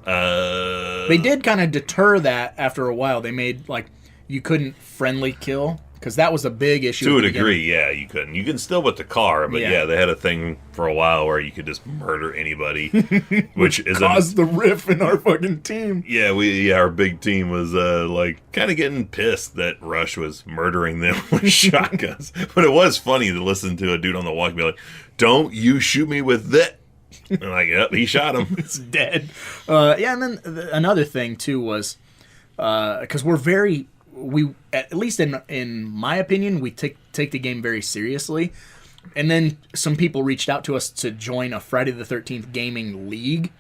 They did kind of deter that after a while. They made, like, you couldn't friendly kill, because that was a big issue.
To a degree, yeah, you couldn't. You can still with the car, but yeah, they had a thing for a while where you could just murder anybody, which is
caused the riff in our fucking team.
Yeah, our big team was like kind of getting pissed that Rush was murdering them with shotguns. But it was funny to listen to a dude on the walk be like, "Don't you shoot me with that." And like, yep, he shot him.
It's dead. Yeah, and then another thing too was because we at least in my opinion, we take the game very seriously. And then some people reached out to us to join a Friday the 13th gaming league,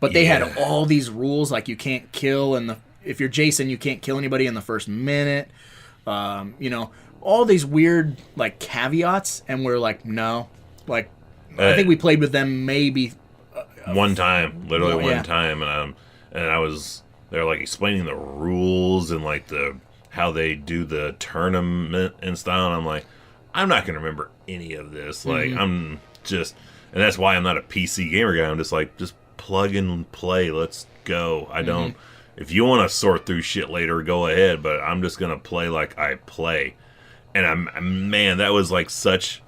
but they had all these rules like you can't kill, and if you're Jason, you can't kill anybody in the first minute. You know, all these weird like caveats, and we're like, no, like. I think we played with them maybe
one time, literally one time, and I was they're like explaining the rules and like how they do the tournament and style, and I'm like, I'm not gonna remember any of this. Like I'm just, and that's why I'm not a PC gamer guy. I'm just like, just plug and play. Let's go. I don't. If you want to sort through shit later, go ahead. But I'm just gonna play like I play, and man, that was like such.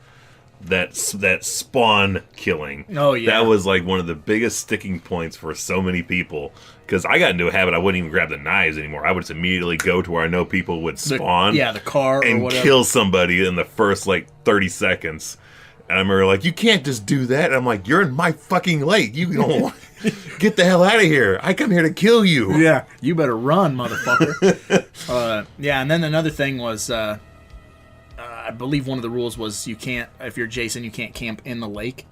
That spawn killing.
Oh, yeah.
That was like one of the biggest sticking points for so many people. Because I got into a habit, I wouldn't even grab the knives anymore. I would just immediately go to where I know people would spawn.
The car
and
or whatever.
Kill somebody in the first like 30 seconds. And I remember like, you can't just do that. And I'm like, you're in my fucking lake. You don't get the hell out of here. I come here to kill you.
Yeah, you better run, motherfucker. Yeah, and then another thing was... I believe one of the rules was you can't, if you're Jason, you can't camp in the lake.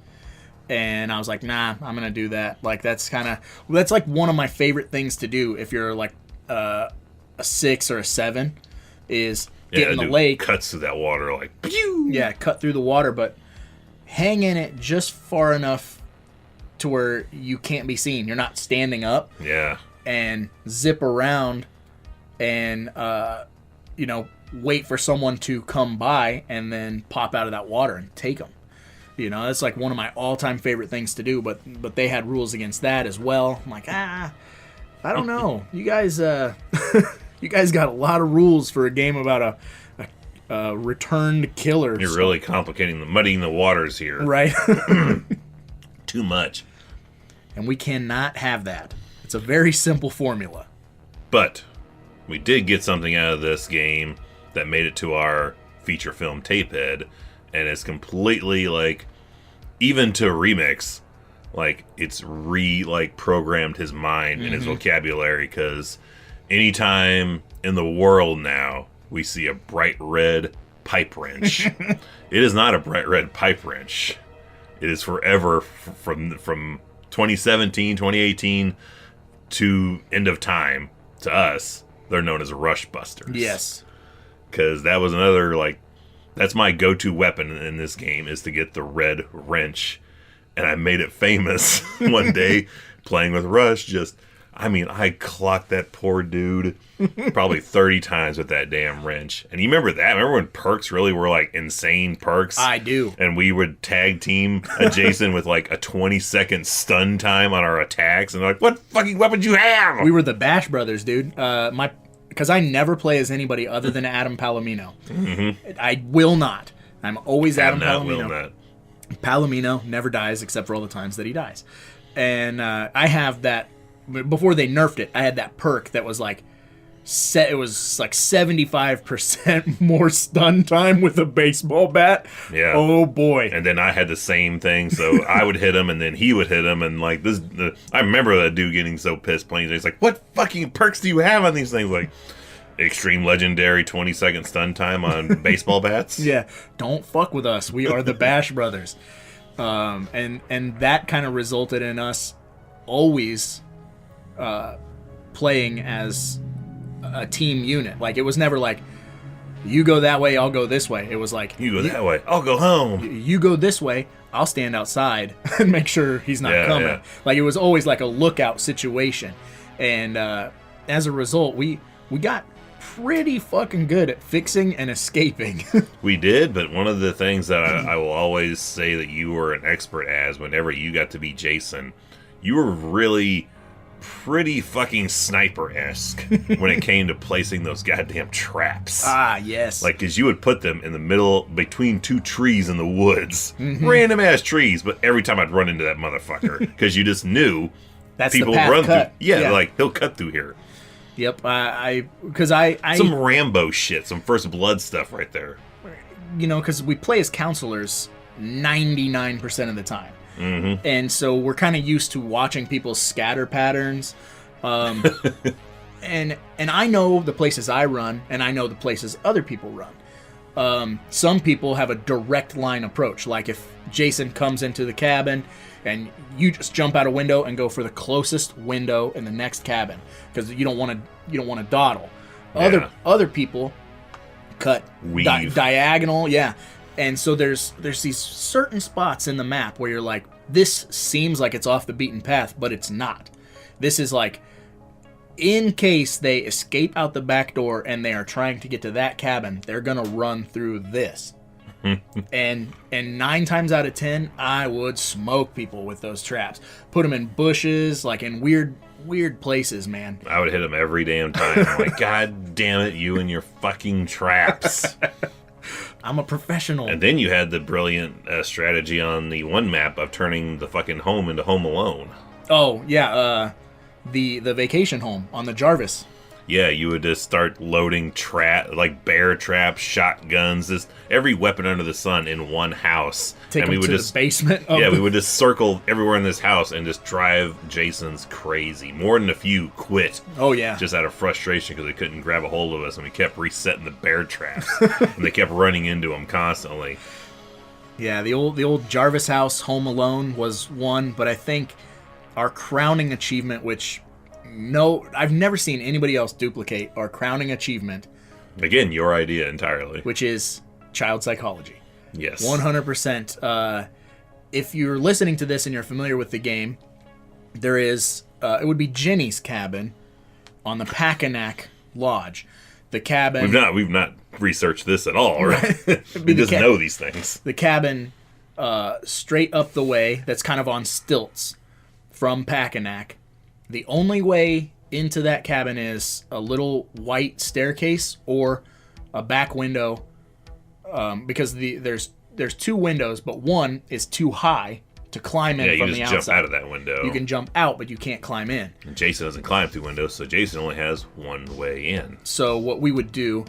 And I was like, nah, I'm going to do that. Like, that's like one of my favorite things to do if you're like a 6 or a 7 is get in the lake.
Cuts through that water like, pew!
Yeah, cut through the water, but hang in it just far enough to where you can't be seen. You're not standing up.
Yeah.
And zip around and, wait for someone to come by and then pop out of that water and take them. You know, that's like one of my all-time favorite things to do, but they had rules against that as well. I'm like, I don't know. You guys you guys got a lot of rules for a game about a returned killer.
You're really muddying the waters here.
Right.
Too much.
And we cannot have that. It's a very simple formula.
But we did get something out of this game that made it to our feature film tape head, and it's completely like, even to remix, like it's programmed his mind and his vocabulary, because anytime in the world now we see a bright red pipe wrench, it is not a bright red pipe wrench. It is forever from 2017, 2018 to end of time to us. They're known as rush busters.
Yes.
Because that was another, like, that's my go-to weapon in this game, is to get the red wrench. And I made it famous one day playing with Rush. I clocked that poor dude probably 30 times with that damn wrench. And you remember that? Remember when perks really were, like, insane perks?
I do.
And we would tag team Jason with, like, a 20-second stun time on our attacks. And they're like, what fucking weapon do you have?
We were the Bash Brothers, dude. Because I never play as anybody other than Adam Palomino. I will not. I'm always Adam Palomino. Will not. Palomino never dies except for all the times that he dies. And I have that, before they nerfed it, I had that perk that was like, it was like 75% more stun time with a baseball bat.
Yeah.
Oh boy.
And then I had the same thing, so I would hit him and then he would hit him, and like I remember that dude getting so pissed playing. He's like, what fucking perks do you have on these things? Like, extreme legendary 20-second stun time on baseball bats.
Yeah, don't fuck with us. We are the Bash Brothers. And that kind of resulted in us always playing as a team unit. Like, it was never like, you go that way, I'll go this way. It was like,
you go that way, I'll go home.
You go this way, I'll stand outside and make sure he's not coming. Yeah. Like, it was always like a lookout situation. And as a result, we got pretty fucking good at fixing and escaping.
We did, but one of the things that I will always say that you were an expert as whenever you got to be Jason, you were really pretty fucking sniper-esque when it came to placing those goddamn traps.
Ah, yes.
Like, because you would put them in the middle, between two trees in the woods. Random-ass trees, but every time I'd run into that motherfucker, because you just knew
that's
people
the path
would run
cut.
through. Yeah, like, he'll cut through here.
Yep, because I
some Rambo shit, some First Blood stuff right there.
You know, because we play as counselors 99% of the time. And so we're kind of used to watching people's scatter patterns. And I know the places I run, and I know the places other people run. Some people have a direct line approach. Like, if Jason comes into the cabin, and you just jump out a window and go for the closest window in the next cabin, because you don't want to dawdle.
Yeah.
Other people cut diagonal, yeah. And so there's these certain spots in the map where you're like, this seems like it's off the beaten path, but it's not. This is like, in case they escape out the back door and they are trying to get to that cabin, they're gonna run through this. and 9 times out of 10, I would smoke people with those traps. Put them in bushes, like in weird places, man.
I would hit them every damn time. I'm like, God damn it, you and your fucking traps.
I'm a professional.
And then you had the brilliant strategy on the one map of turning the fucking home into Home Alone.
Oh, yeah, the vacation home on the Jarvis.
Yeah, you would just start loading like bear traps, shotguns, just every weapon under the sun in one house.
Take them to the basement.
We would just circle everywhere in this house and just drive Jason's crazy. More than a few quit.
Oh yeah,
just out of frustration because they couldn't grab a hold of us, and we kept resetting the bear traps, and they kept running into them constantly.
Yeah, the old Jarvis house, Home Alone was one, but I think our crowning achievement, which I've never seen anybody else duplicate our crowning achievement.
Again, your idea entirely.
Which is child psychology.
Yes.
100%. If you're listening to this and you're familiar with the game, there is, it would be Jenny's cabin on the Packanack Lodge. The cabin...
We've not researched this at all, right? We just know these things.
The cabin straight up the way that's kind of on stilts from Packanack. The only way into that cabin is a little white staircase or a back window, because there's 2 windows, but one is too high to climb in from the outside.
Yeah, you just jump out of that window.
You can jump out, but you can't climb in.
And Jason doesn't climb through windows, so Jason only has one way in.
So what we would do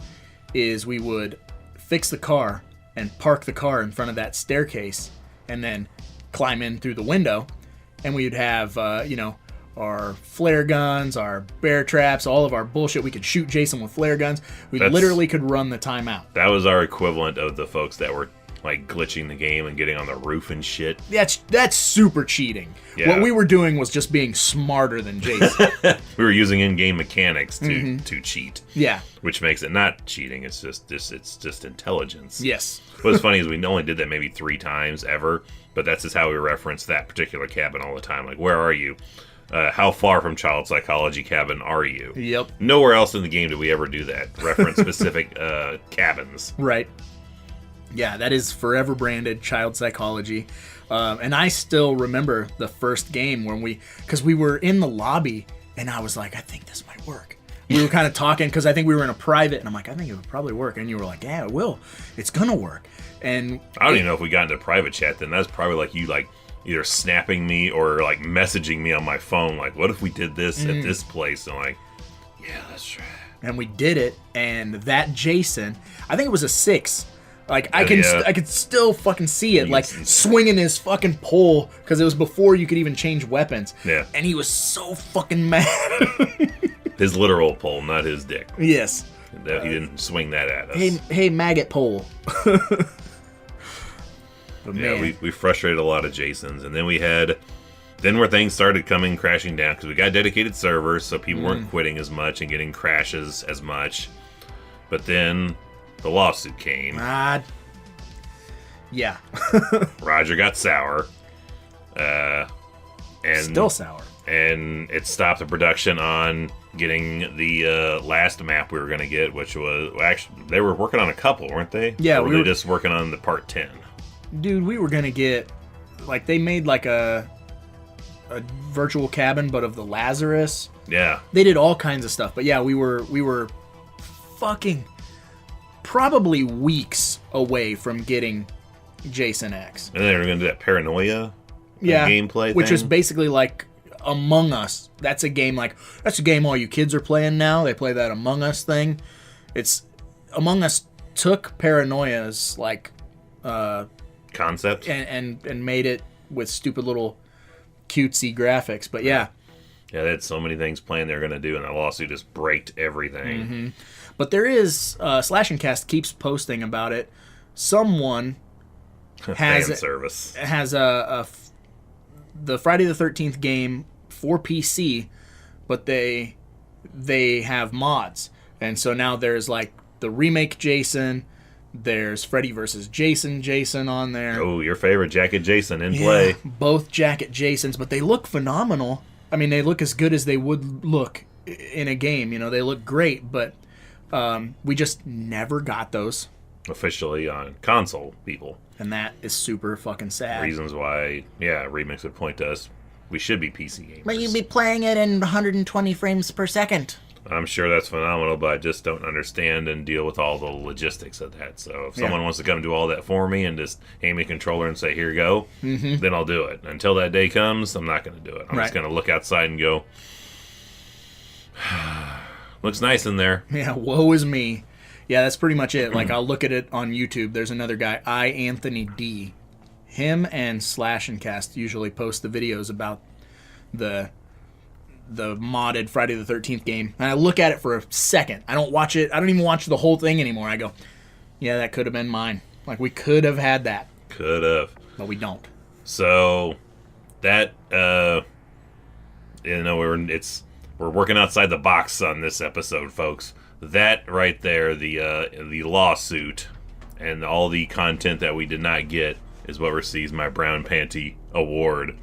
is we would fix the car and park the car in front of that staircase and then climb in through the window, and we'd have, our flare guns, our bear traps, all of our bullshit. We could shoot Jason with flare guns. We literally could run the time out.
That was our equivalent of the folks that were like glitching the game and getting on the roof and shit.
That's super cheating. Yeah. What we were doing was just being smarter than Jason.
We were using in-game mechanics to cheat.
Yeah.
Which makes it not cheating. It's just intelligence.
Yes.
What's funny is we only did that maybe 3 times ever, but that's just how we reference that particular cabin all the time. Like, where are you? How far from child psychology cabin are you?
Yep.
Nowhere else in the game did we ever do that. Reference specific cabins.
Right. Yeah, that is forever branded child psychology. And I still remember the first game when because we were in the lobby, and I was like, I think this might work. We were kind of talking, because I think we were in a private, and I'm like, I think it would probably work. And you were like, yeah, it will. It's going to work. And
I don't even know if we got into private chat then. That's probably like you either snapping me or like messaging me on my phone, like, what if we did this at this place? And I'm like, yeah, that's right.
And we did it, and that Jason, I think it was a 6. Like, I could still fucking see it, like, swinging his fucking pole, because it was before you could even change weapons.
Yeah.
And he was so fucking mad.
His literal pole, not his dick.
Yes.
He didn't swing that at us.
Hey, maggot pole. But
yeah,
man.
we frustrated a lot of Jasons, and then where things started coming crashing down because we got dedicated servers, so people weren't quitting as much and getting crashes as much. But then the lawsuit came.
Yeah.
Roger got sour. And
Still sour.
And it stopped the production on getting the last map we were going to get, which was actually they were working on a couple, weren't they?
Yeah,
or were they just working on the part 10?
Dude, we were going to get they made a virtual cabin, but of the Lazarus.
Yeah.
They did all kinds of stuff, but yeah, we were fucking probably weeks away from getting Jason X.
And they were going to do that paranoia gameplay
which
thing.
is basically like Among Us. That's a game all you kids are playing now. They play that Among Us thing. It's Among Us took Paranoia's
concept
and made it with stupid little cutesy graphics. But yeah.
Yeah, they had so many things planned they were going to do, and the lawsuit just braked everything.
Mm-hmm. But there is Slash and Cast keeps posting about it. Someone has the Friday the 13th game for PC, but they have mods, and so now there's the remake Jason. There's Freddy vs. Jason on there.
Oh, your favorite Jacket Jason in play.
Both Jacket Jasons, but they look phenomenal. I mean, they look as good as they would look in a game. You know, they look great, but we just never got those
officially on console, people.
And that is super fucking sad.
Reasons why, Remix would point to us. We should be PC gamers.
But you'd be playing it in 120 frames per second.
I'm sure that's phenomenal, but I just don't understand and deal with all the logistics of that. So if someone wants to come do all that for me and just hand me a controller and say, here you go, then I'll do it. Until that day comes, I'm not going to do it. I'm just going to look outside and go, looks nice in there.
Yeah, woe is me. Yeah, that's pretty much it. I'll look at it on YouTube. There's another guy, Anthony D. Him and Slash and Cast usually post the videos about the modded Friday the 13th game. And I look at it for a second. I don't watch it. I don't even watch the whole thing anymore. I go, yeah, that could have been mine. We could have had that.
Could have.
But we don't.
So that we're working outside the box on this episode, folks. That right there, the lawsuit and all the content that we did not get is what receives my Brown Panty Award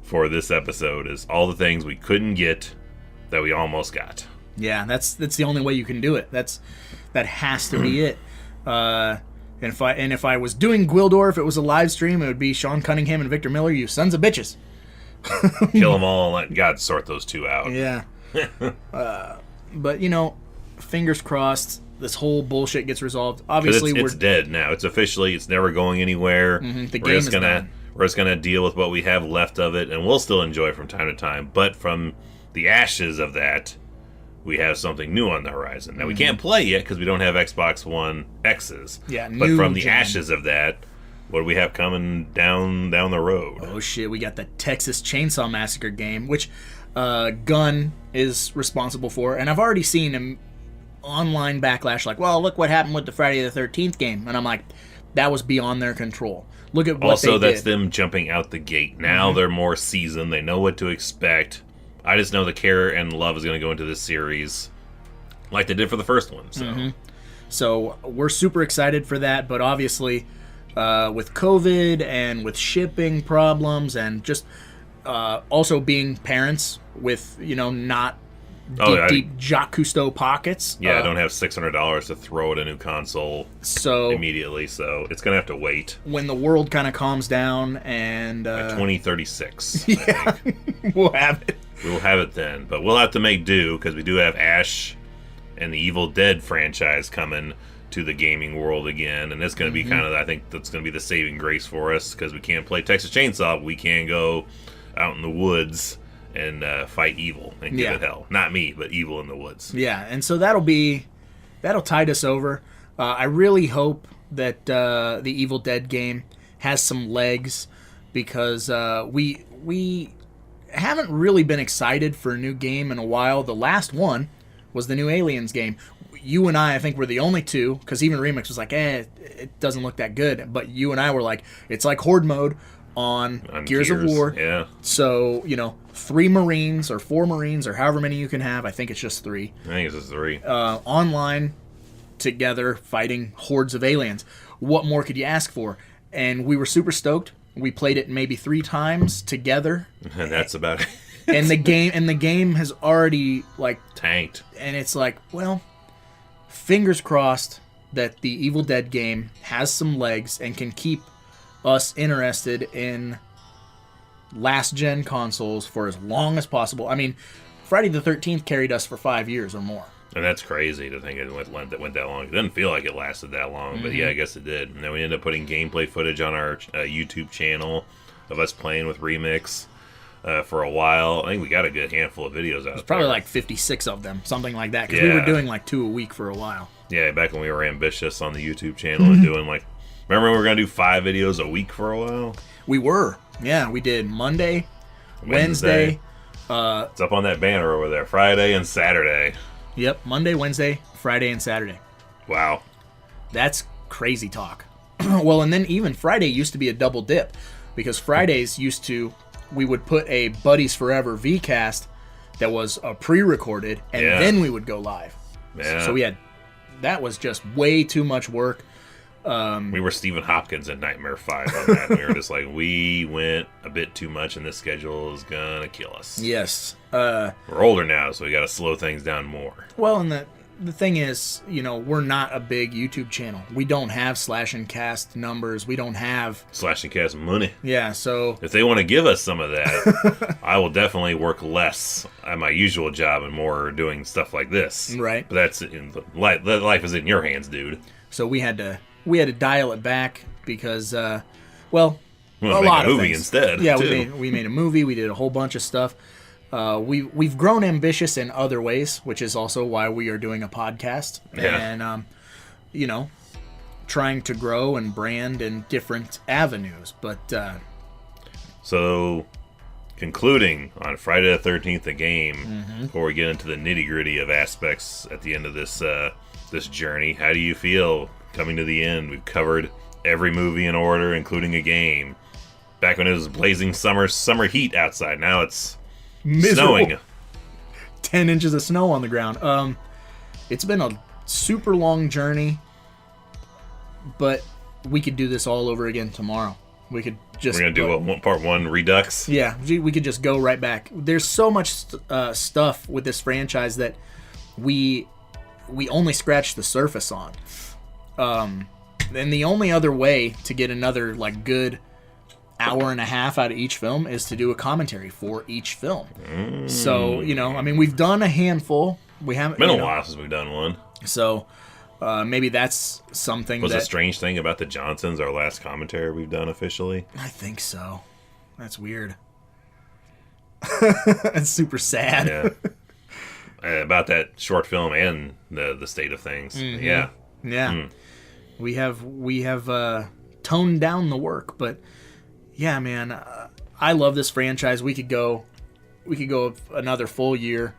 for this episode. Is all the things we couldn't get that we almost got.
Yeah, that's the only way you can do it. That has to be it. And if I was doing Gwildor, if it was a live stream, it would be Sean Cunningham and Victor Miller, you sons of bitches.
Kill them all and let God sort those two out.
Yeah. But fingers crossed, this whole bullshit gets resolved. Obviously,
it's dead now. It's never going anywhere.
The game is done.
We're just gonna deal with what we have left of it, and we'll still enjoy it from time to time. But from the ashes of that, we have something new on the horizon. Now we can't play yet because we don't have Xbox One X's.
Yeah,
but from the ashes of that, what do we have coming down the road?
Oh shit, we got the Texas Chainsaw Massacre game, which Gunn is responsible for, and I've already seen him online backlash well, look what happened with the Friday the 13th game, and I'm like, that was beyond their control. Look at what they did.
Also, that's them jumping out the gate. Now they're more seasoned. They know what to expect. I just know the care and love is going to go into this series like they did for the first one.
So we're super excited for that, but obviously with COVID and with shipping problems and just also being parents with, not deep Jacques Cousteau pockets.
Yeah, I don't have $600 to throw at a new console immediately, so it's going to have to wait.
When the world kind of calms down and...
2036,
yeah,
I think.
We'll have it.
We'll have it then, but we'll have to make do, because we do have Ash and the Evil Dead franchise coming to the gaming world again, and that's going to be I think that's going to be the saving grace for us, because we can't play Texas Chainsaw, but we can go out in the woods and fight evil and give it hell. Not me, but evil in the woods.
Yeah, and so that'll tide us over. I really hope that the Evil Dead game has some legs, because we haven't really been excited for a new game in a while. The last one was the new Aliens game. you and I think, were the only two, because even Remix was like, it doesn't look that good. But you and I were like, it's like Horde mode on Gears of War.
Yeah.
So, 3 Marines or 4 Marines or however many you can have. I think it's just 3.
I think it's just 3.
Online together fighting hordes of aliens. What more could you ask for? And we were super stoked. We played it maybe 3 times together.
And that's about it.
and the game has already
tanked.
And it's like, well, fingers crossed that the Evil Dead game has some legs and can keep us interested in last gen consoles for as long as possible. I mean, Friday the 13th carried us for 5 years or more.
And that's crazy to think it went that long. It doesn't feel like it lasted that long, but yeah, I guess it did. And then we ended up putting gameplay footage on our YouTube channel of us playing with Remix for a while. I think we got a good handful of videos out there.
There's probably like 56 of them, something like that, because we were doing like 2 a week for a while.
Yeah, back when we were ambitious on the YouTube channel and doing remember we were going to do 5 videos a week for a while?
We were. Yeah, we did Monday, Wednesday.
It's up on that banner over there. Friday and Saturday.
Yep, Monday, Wednesday, Friday, and Saturday.
Wow.
That's crazy talk. Well, and then even Friday used to be a double dip, because Fridays we would put a Buddies Forever VCast that was pre-recorded, and then we would go live.
Yeah.
So that was just way too much work.
We were Stephen Hopkins in Nightmare 5 on that. We were just like, we went a bit too much, and this schedule is gonna kill us.
Yes.
We're older now, so we gotta slow things down more.
Well, and the thing is, we're not a big YouTube channel. We don't have Slash and Cast numbers. We don't have
Slash and Cast money.
Yeah, so
if they want to give us some of that, I will definitely work less at my usual job and more doing stuff like this.
Right.
But that's life is in your hands, dude.
So we had to dial it back because, a lot
of movie
things.
Instead.
Yeah,
too.
we made a movie. We did a whole bunch of stuff. We've grown ambitious in other ways, which is also why we are doing a podcast.
Yeah.
And trying to grow and brand in different avenues. But
so, concluding on Friday the 13th, the game, before we get into the nitty gritty of aspects at the end of this journey, how do you feel coming to the end? We've covered every movie in order, including a game. Back when it was blazing summer heat outside, now it's
miserable.
Snowing.
10 inches of snow on the ground. It's been a super long journey, but we could do this all over again tomorrow. We're gonna
do part 1 Redux.
Yeah, we could just go right back. There's so much stuff with this franchise that we only scratched the surface on. And the only other way to get another good hour and a half out of each film is to do a commentary for each film. So, we've done a handful. We haven't
been a while since we've done one.
So, maybe that's something
was a strange thing about the Johnsons, our last commentary we've done officially.
I think so. That's weird. It's super sad.
Yeah. About that short film and the state of things.
Mm-hmm.
Yeah.
We have toned down the work, but yeah, man, I love this franchise. We could go another full year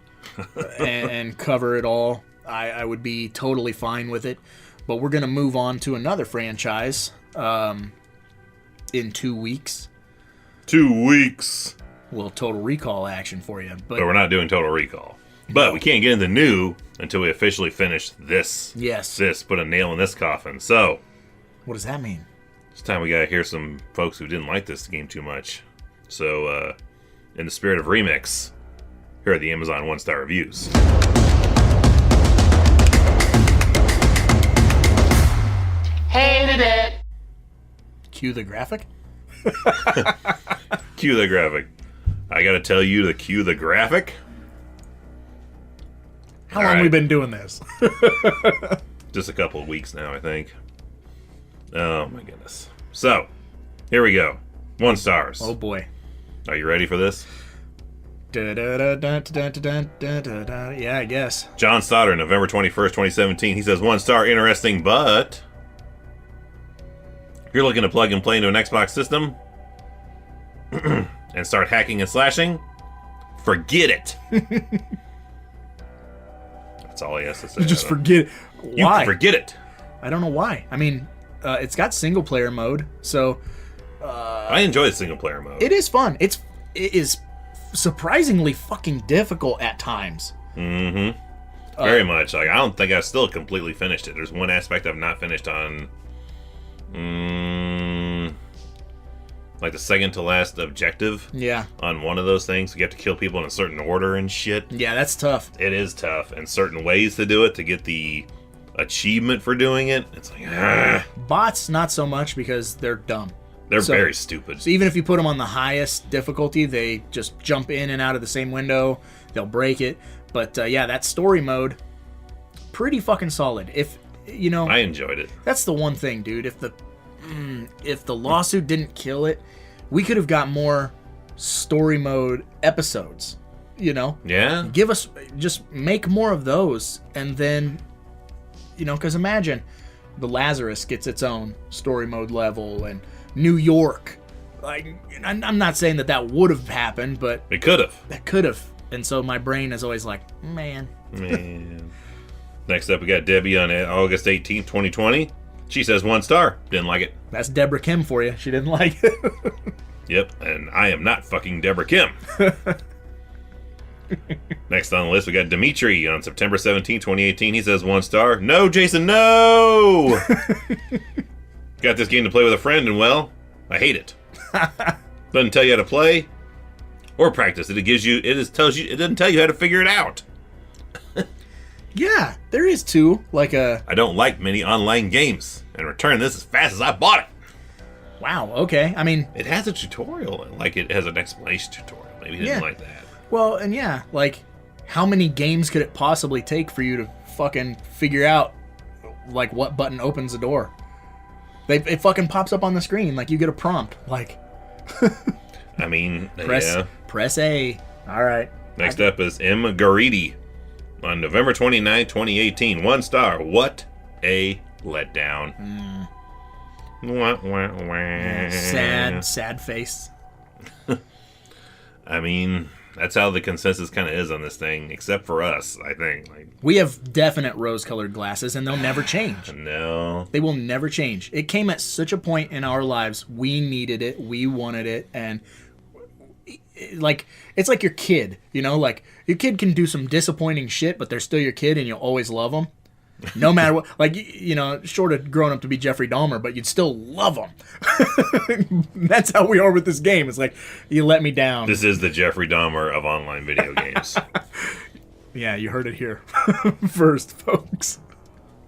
and cover it all. I would be totally fine with it. But we're gonna move on to another franchise in 2 weeks.
2 weeks.
Well, Total Recall action for you, but
we're not doing Total Recall. But we can't get into new until we officially finish this.
Yes.
Put a nail in this coffin. So,
what does that mean?
It's time we gotta hear some folks who didn't like this game too much. So, in the spirit of remix, here are the Amazon 1-star reviews.
Hated it.
Cue the graphic?
Cue the graphic. I gotta tell you to cue the graphic.
How long we been doing this?
Just a couple of weeks now, I think. Oh my goodness. So, here we go. 1 stars.
Oh boy.
Are you ready for this?
Yeah, I guess.
John Stoddard, November 21st, 2017. He says 1 star, interesting, but if you're looking to plug and play into an Xbox system and start hacking and slashing, forget it. That's all he has to say.
You just forget it. Why?
You can forget it.
I don't know why. I mean, it's got single player mode, so
I enjoy the single player mode.
it is fun. It is surprisingly fucking difficult at times.
Mm-hmm. Very much. Like, I don't think I've still completely finished it. There's one aspect I've not finished on. Like the second to last objective.
Yeah.
On one of those things, you have to kill people in a certain order and shit.
Yeah, that's tough.
It is tough, and certain ways to do it to get the achievement for doing it. It's like,
Bots, not so much because they're dumb.
They're very stupid.
So even if you put them on the highest difficulty, they just jump in and out of the same window. They'll break it. But yeah, that story mode, pretty fucking solid. If you know,
I enjoyed it.
That's the one thing, dude. If the lawsuit didn't kill it, we could have got more story mode episodes. You know?
Yeah.
Give us, just make more of those, and then, you know, because imagine the Lazarus gets its own story mode level, and New York. Like, I'm not saying that would have happened, but
it could have.
That could have. And so my brain is always like, man.
Next up, we got Debbie on August 18th, 2020. She says 1 star. Didn't like it.
That's Deborah Kim for you. She didn't like it.
Yep, and I am not fucking Deborah Kim. Next on the list, we got Dimitri on September 17th, 2018. He says 1 star. No, Jason, no! Got this game to play with a friend, and well, I hate it. Doesn't tell you how to play or practice it. It doesn't tell you how to figure it out.
Yeah, there is too. I
don't like many online games, and return this as fast as I bought it.
Wow. Okay. I mean,
it has a tutorial, like it has an explanation tutorial. Maybe you didn't like that.
Well, and yeah, like, how many games could it possibly take for you to fucking figure out, like, what button opens the door? It fucking pops up on the screen, like, you get a prompt, like.
I mean,
Press A. All right.
Next up is M. Garidi on November 29, 2018. 1 star. What a letdown. Wah, wah, wah.
Sad face.
I mean, that's how the consensus kind of is on this thing, except for us, I think. Like,
we have definite rose-colored glasses, and they'll never change.
No.
They will never change. It came at such a point in our lives. We needed it. We wanted it. And, like, it's like your kid, you know? Like, your kid can do some disappointing shit, but they're still your kid, and you'll always love them. No matter what. Like, you know, short of growing up to be Jeffrey Dahmer, but you'd still love them. That's how we are with this game. It's like, you let me down.
This is the Jeffrey Dahmer of online video games.
Yeah, you heard it here first, folks.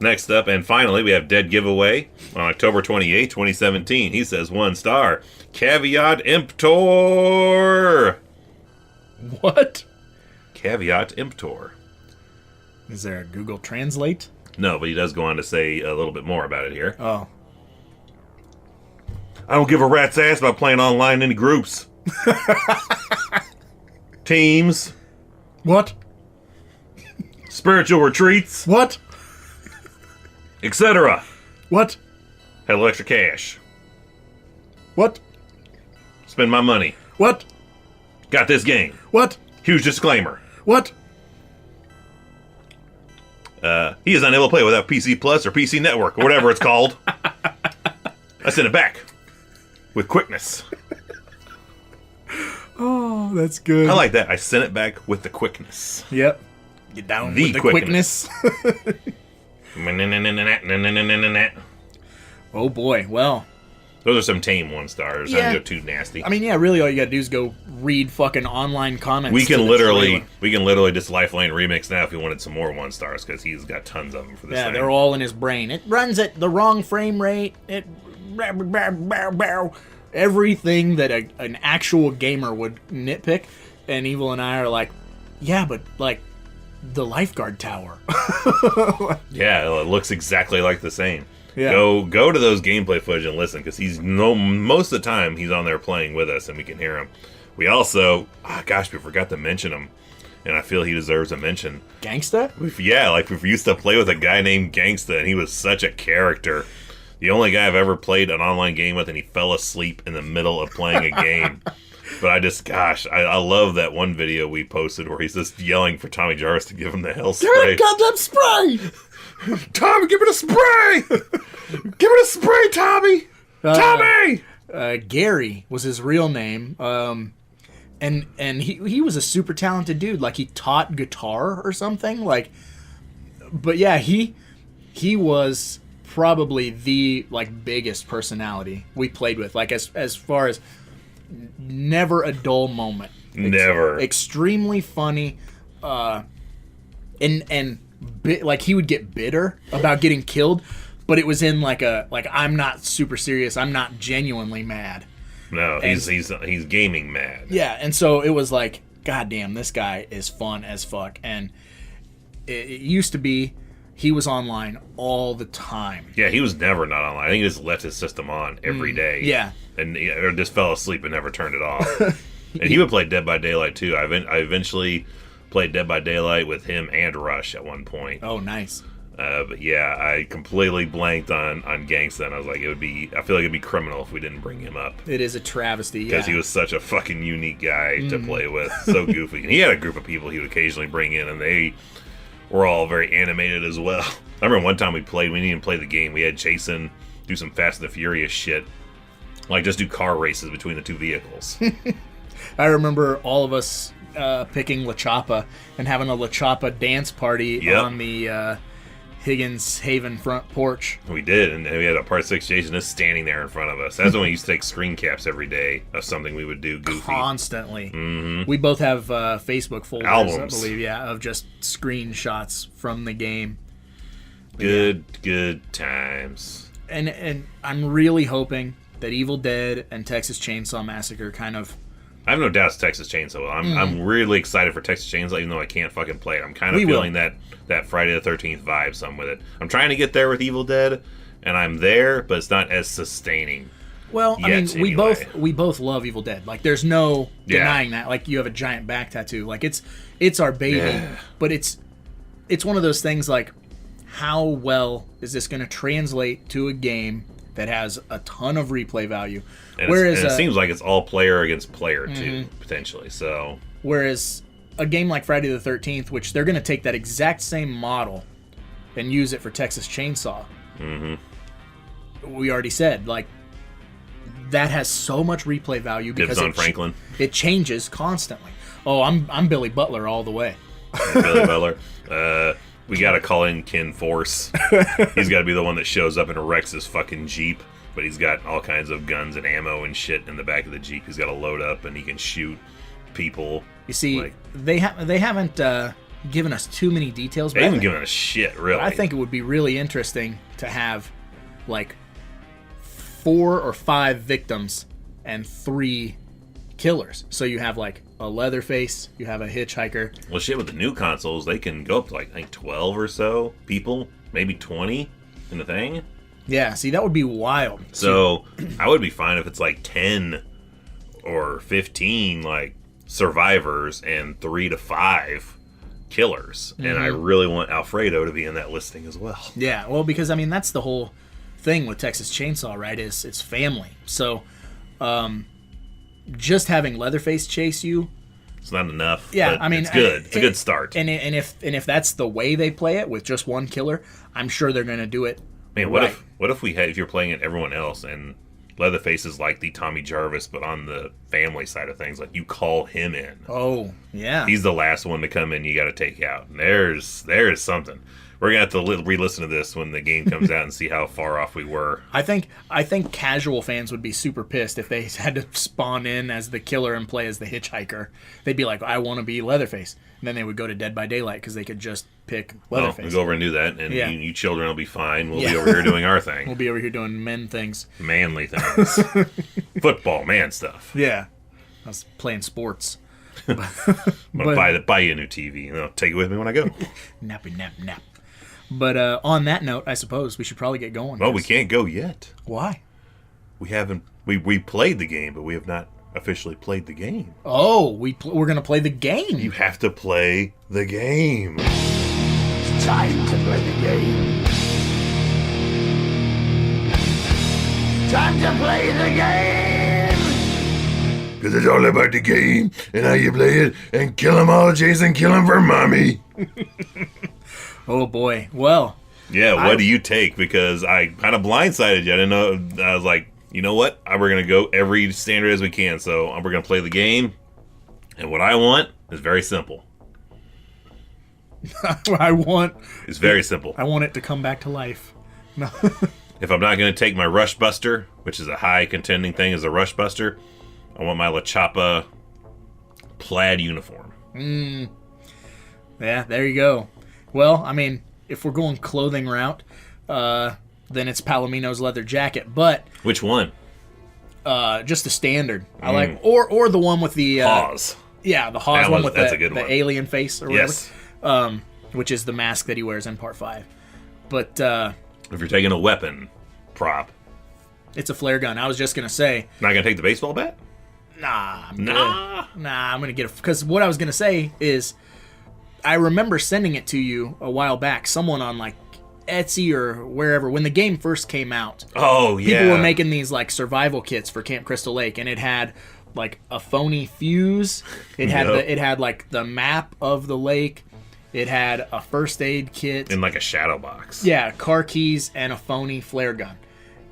Next up, and finally, we have Dead Giveaway on October 28, 2017. He says 1 star. Caveat emptor.
What?
Caveat emptor.
Is there a Google Translate?
No, but he does go on to say a little bit more about it here.
Oh.
I don't give a rat's ass about playing online in any groups. Teams.
What?
Spiritual retreats.
What?
Etc.
What?
Had a little extra cash.
What?
Spend my money.
What?
Got this game.
What?
Huge disclaimer.
What?
He is unable to play without PC Plus or PC Network or whatever it's called. I sent it back with quickness.
Oh, that's good.
I like that. I sent it back with the quickness.
Yep. Get down with the quickness. Oh boy. Well,
those are some tame 1 stars. I don't go too nasty.
I mean, yeah, really all you gotta do is go read fucking online comments.
We can literally just Lifeline remix now if you wanted some more 1 stars, because he's got tons of them for this thing.
They're all in his brain. It runs at the wrong frame rate. Everything that an actual gamer would nitpick, and Evil and I are like, yeah, but like the lifeguard tower.
Yeah, it looks exactly like the same.
Yeah.
Go to those gameplay footage and listen, because most of the time he's on there playing with us and we can hear him. We also, we forgot to mention him, and I feel he deserves a mention.
Gangsta?
We used to play with a guy named Gangsta, and he was such a character. The only guy I've ever played an online game with, and he fell asleep in the middle of playing a game. But I love that one video we posted where he's just yelling for Tommy Jarvis to give him the hell spray.
Give it a goddamn spray!
Tommy, give it a spray! Give it a spray, Tommy! Tommy!
Gary was his real name. And he was a super talented dude. Like, he taught guitar or something. Like, but yeah, he was probably the, like, biggest personality we played with. Like, as far as never a dull moment.
Never.
Extremely funny. Like, he would get bitter about getting killed, but it was in like I'm not super serious. I'm not genuinely mad.
No, he's gaming mad.
Yeah, and so it was like, God damn, this guy is fun as fuck. And it used to be he was online all the time.
Yeah, he was never not online. I think he just left his system on every day.
Yeah.
And or just fell asleep and never turned it off. And he would play Dead by Daylight too. I eventually played Dead by Daylight with him and Rush at one point.
Oh, nice.
But yeah, I completely blanked on Gangsta, and I was like, I feel like it'd be criminal if we didn't bring him up.
It is a travesty,
because he was such a fucking unique guy to play with, so goofy. And he had a group of people he would occasionally bring in, and they were all very animated as well. I remember one time we didn't even play the game. We had Jason do some Fast and the Furious shit, like just do car races between the two vehicles.
I remember all of us picking La Chapa and having a La Chapa dance party on the Higgins Haven front porch.
We did, and we had a Part 6 Jason just standing there in front of us. That's when we used to take screen caps every day of something we would do goofy.
Constantly.
Mm-hmm.
We both have Facebook folders,
albums,
I believe, of just screenshots from the game.
Good times.
And I'm really hoping that Evil Dead and Texas Chainsaw Massacre kind of...
I have no doubt it's Texas Chainsaw. I'm really excited for Texas Chainsaw, even though I can't fucking play it. I'm kind of feeling that Friday the 13th vibe some with it. I'm trying to get there with Evil Dead, and I'm there, but it's not as sustaining.
Well,
yet,
I mean,
anyway.
we both love Evil Dead. Like, there's no denying that. Like, you have a giant back tattoo. Like, it's our baby, but it's one of those things like, how well is this going to translate to a game that has a ton of replay value?
And it seems like it's all player against player too, potentially. So
whereas a game like Friday the 13th, which they're going to take that exact same model and use it for Texas Chainsaw. Mm-hmm. We already said, like, that has so much replay value because
Franklin.
It changes constantly. Oh, I'm Billy Butler all the way.
Billy Butler. We got to call in Ken Force. He's got to be the one that shows up and wrecks his fucking Jeep. But he's got all kinds of guns and ammo and shit in the back of the Jeep. He's got to load up, and he can shoot people.
You see, they haven't given us too many details.
They haven't given us shit, really.
But I think it would be really interesting to have, like, 4 or 5 victims and 3 killers. So you have, like, a Leatherface, you have a hitchhiker.
Well, shit, with the new consoles, they can go up to, like, I think 12 or so people, maybe 20 in the thing.
Yeah, see, that would be wild.
So I would be fine if it's like 10 or 15 like survivors and 3 to 5 killers. Mm-hmm. And I really want Alfredo to be in that listing as well.
Yeah, well, because I mean that's the whole thing with Texas Chainsaw, right? Is it's family. So just having Leatherface chase you,
it's not enough.
Yeah,
but
I mean,
it's good. It's a good start.
And if that's the way they play it with just one killer, I'm sure they're going to do it.
Man, what if you're playing it everyone else and Leatherface is like the Tommy Jarvis, but on the family side of things, like you call him in.
Oh, yeah.
He's the last one to come in. You got to take out. There's something. We're gonna have to re-listen to this when the game comes out and see how far off we were.
I think casual fans would be super pissed if they had to spawn in as the killer and play as the hitchhiker. They'd be like, I want to be Leatherface. And then they would go to Dead by Daylight because they could just pick Leatherface.
Well, we'll go over and do that, and you children will be fine. We'll be over here doing our thing.
We'll be over here doing men things.
Manly things. Football, man stuff.
Yeah. I was playing sports.
I'm going to buy you a new TV, and I'll take it with me when I go.
Nappy nap nap. But on that note, I suppose we should probably get going.
Well, we can't go yet.
Why?
We haven't. We played the game, but we have not officially played the game.
Oh, we're going to play the game.
You have to play the game.
It's time to play the game. Time to play the game.
Because it's all about the game and how you play it. And kill them all, Jason. Kill them for mommy.
Oh, boy. Well.
Yeah, what do you take? Because I kind of blindsided you. I didn't know. I was like, you know what? We're going to go every standard as we can. So we're going to play the game. And what I want is very simple.
It's
very simple.
I want it to come back to life. No.
If I'm not going to take my Rush Buster, which is a high contending thing as a Rush Buster, I want my La Chapa plaid uniform.
Yeah, there you go. Well, I mean, if we're going clothing route, then it's Palomino's leather jacket. But
which one?
Just the standard. I like, or the one with the
Haws.
Yeah, the Haws one with
that's a
the
good one.
alien face or whatever.
Yes.
Which is the mask that he wears in Part 5. But
if you're taking a weapon prop,
it's a flare gun. I was just gonna say.
Not gonna take the baseball bat?
Nah, I'm gonna get it because what I was gonna say is, I remember sending it to you a while back. Someone on like Etsy or wherever when the game first came out.
Oh yeah,
people were making these like survival kits for Camp Crystal Lake, and it had like a phony fuse. It had it had like the map of the lake. It had a first aid kit
in like a shadow box.
Yeah, car keys and a phony flare gun.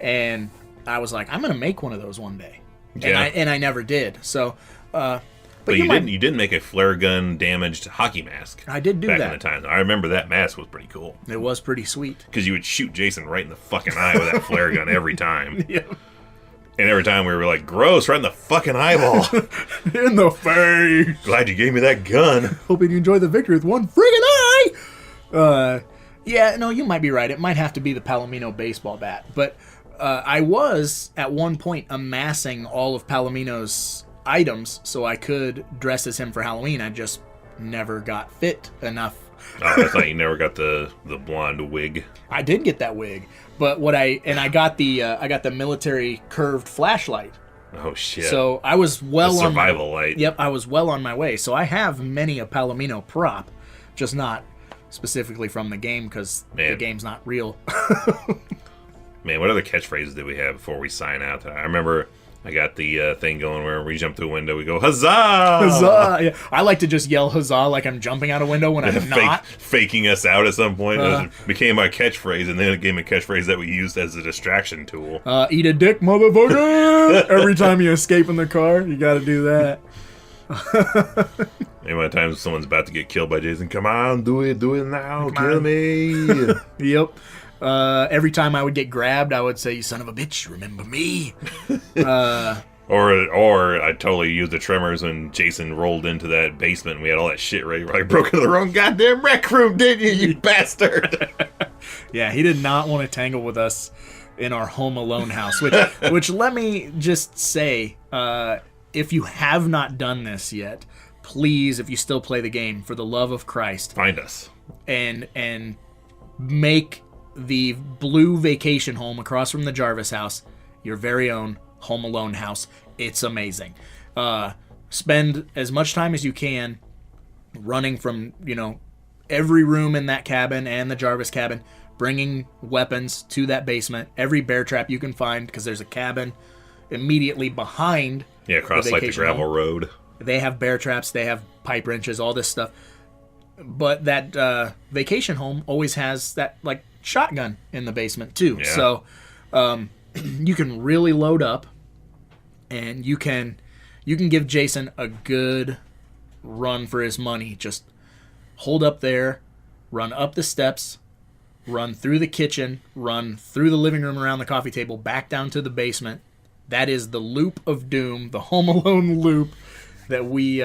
And I was like, I'm gonna make one of those one day.
Yeah.
And I never did. So, but
you didn't make a flare gun damaged hockey mask.
I did do that
back in the time. I remember that mask was pretty cool.
It was pretty sweet
because you would shoot Jason right in the fucking eye with that flare gun every time.
Yeah.
And every time we were like, gross, right in the fucking eyeball.
In the face.
Glad you gave me that gun.
Hoping you enjoy the victory with one friggin' eye. Yeah, no, you might be right. It might have to be the Palomino baseball bat. But I was, at one point, amassing all of Palomino's items so I could dress as him for Halloween. I just never got fit enough.
Oh, I thought you never got the blonde wig.
I did get that wig, but I got the military curved flashlight.
Oh shit!
So I was well
the
on
survival light.
Yep, I was well on my way. So I have many a Palomino prop, just not specifically from the game because the game's not real.
Man, what other catchphrases did we have before we sign out? I remember I got the thing going where we jump through a window, we go, huzzah!
Huzzah! Yeah. I like to just yell huzzah like I'm jumping out a window when I'm not.
Faking us out at some point. It became our catchphrase, and then it became a catchphrase that we used as a distraction tool.
Eat a dick, motherfucker! Every time you escape in the car, you gotta do that.
And one time someone's about to get killed by Jason, come on, do it now, kill me.
Yep. Every time I would get grabbed, I would say, "You son of a bitch, remember me?"
Or I totally used the tremors when Jason rolled into that basement and we had all that shit ready. I broke into the wrong goddamn rec room, didn't you, you bastard?
Yeah, he did not want to tangle with us in our Home Alone house. Which let me just say, if you have not done this yet, please, if you still play the game, for the love of Christ,
find us
and make the blue vacation home across from the Jarvis house your very own Home Alone house. It's amazing. Spend as much time as you can running from, every room in that cabin and the Jarvis cabin, bringing weapons to that basement, every bear trap you can find, because there's a cabin immediately behind.
Yeah, across like the gravel road.
They have bear traps, they have pipe wrenches, all this stuff. But that vacation home always has that like shotgun in the basement too. Yeah. So you can really load up, and you can give Jason a good run for his money. Just hold up there, run up the steps, run through the kitchen, run through the living room around the coffee table, back down to the basement. That is the loop of doom, the Home Alone loop that we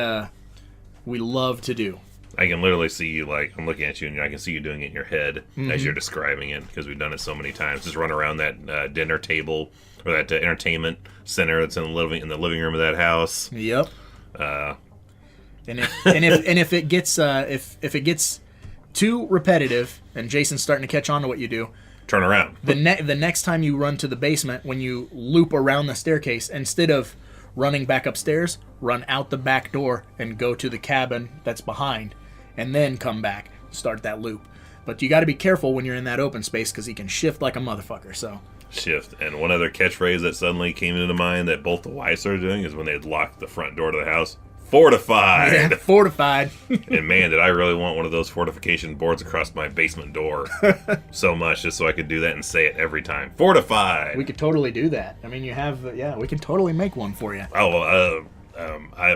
love to do.
I can literally see you, like, I'm looking at you, and I can see you doing it in your head as you're describing it, because we've done it so many times. Just run around that dinner table or that entertainment center that's in the living room of that house.
Yep. And if it gets if it gets too repetitive and Jason's starting to catch on to what you do,
turn around.
The next time you run to the basement, when you loop around the staircase, instead of running back upstairs, run out the back door and go to the cabin that's behind, and then come back, start that loop. But you got to be careful when you're in that open space, because he can shift like a motherfucker. So
shift. And one other catchphrase that suddenly came into mind that both the wives started doing is when they'd lock the front door to the house. Fortified.
Yeah, fortified.
And man, did I really want one of those fortification boards across my basement door so much, just so I could do that and say it every time. Fortified.
We could totally do that. I mean, you have, we can totally make one for you.
Oh,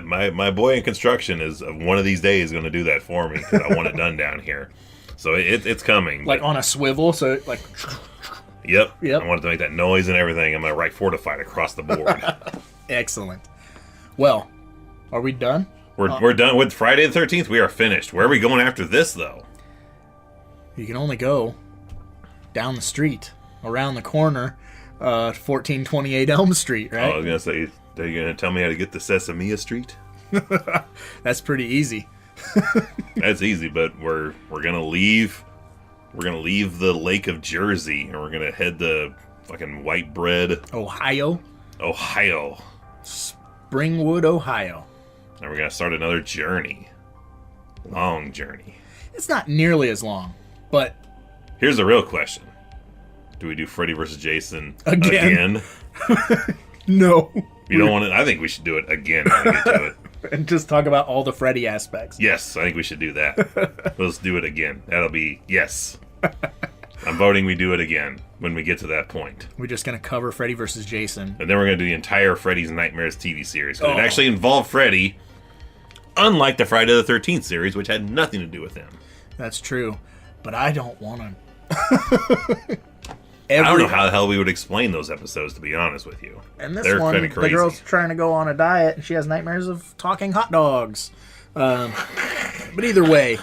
my boy in construction is one of these days going to do that for me because I want it done down here. So it's coming.
Like on a swivel, so like.
Yep. I want it to make that noise and everything. I'm going to write fortified across the board.
Excellent. Well, are we done?
We're done with Friday the 13th. We are finished. Where are we going after this, though?
You can only go down the street, around the corner, 1428 Elm Street, right?
Oh, I was going to say, are you going to tell me how to get to Sesame Street?
That's pretty easy.
That's easy, but we're going to leave. We're going to leave the Lake of Jersey, and we're going to head to fucking White Bread,
Ohio. Springwood, Ohio.
And we're going to start another journey. Long journey.
It's not nearly as long, but...
Here's the real question. Do we do Freddy vs. Jason
again? No.
You don't want to... I think we should do it again when we get to it.
And just talk about all the Freddy aspects.
Yes, I think we should do that. Let's do it again. That'll be... Yes. I'm voting we do it again when we get to that point.
We're just going to cover Freddy vs. Jason.
And then we're going to do the entire Freddy's Nightmares TV series. It actually involved Freddy, unlike the Friday the 13th series, which had nothing to do with him.
That's true. But I don't want to...
I don't know how the hell we would explain those episodes, to be honest with you.
And this one, the girl's trying to go on a diet, and she has nightmares of talking hot dogs. But either way,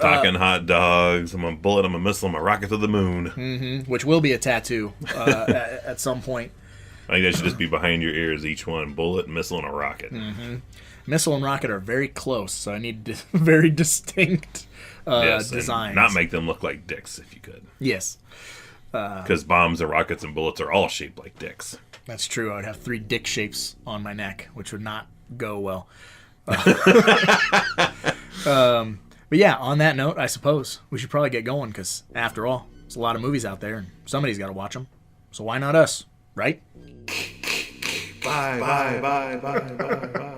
Talking hot dogs, I'm a bullet, I'm a missile, I'm a rocket to the moon.
Mm-hmm, which will be a tattoo at some point.
I think that should just be behind your ears, each one. Bullet, missile, and a rocket.
Mm-hmm. Missile and rocket are very close, so I need very distinct designs.
Not make them look like dicks, if you could.
Yes.
Because bombs and rockets and bullets are all shaped like dicks.
That's true. I would have 3 dick shapes on my neck, which would not go well. But yeah, on that note, I suppose we should probably get going because, after all, there's a lot of movies out there and somebody's got to watch them. So why not us, right?
Bye, bye, bye, bye, bye, bye.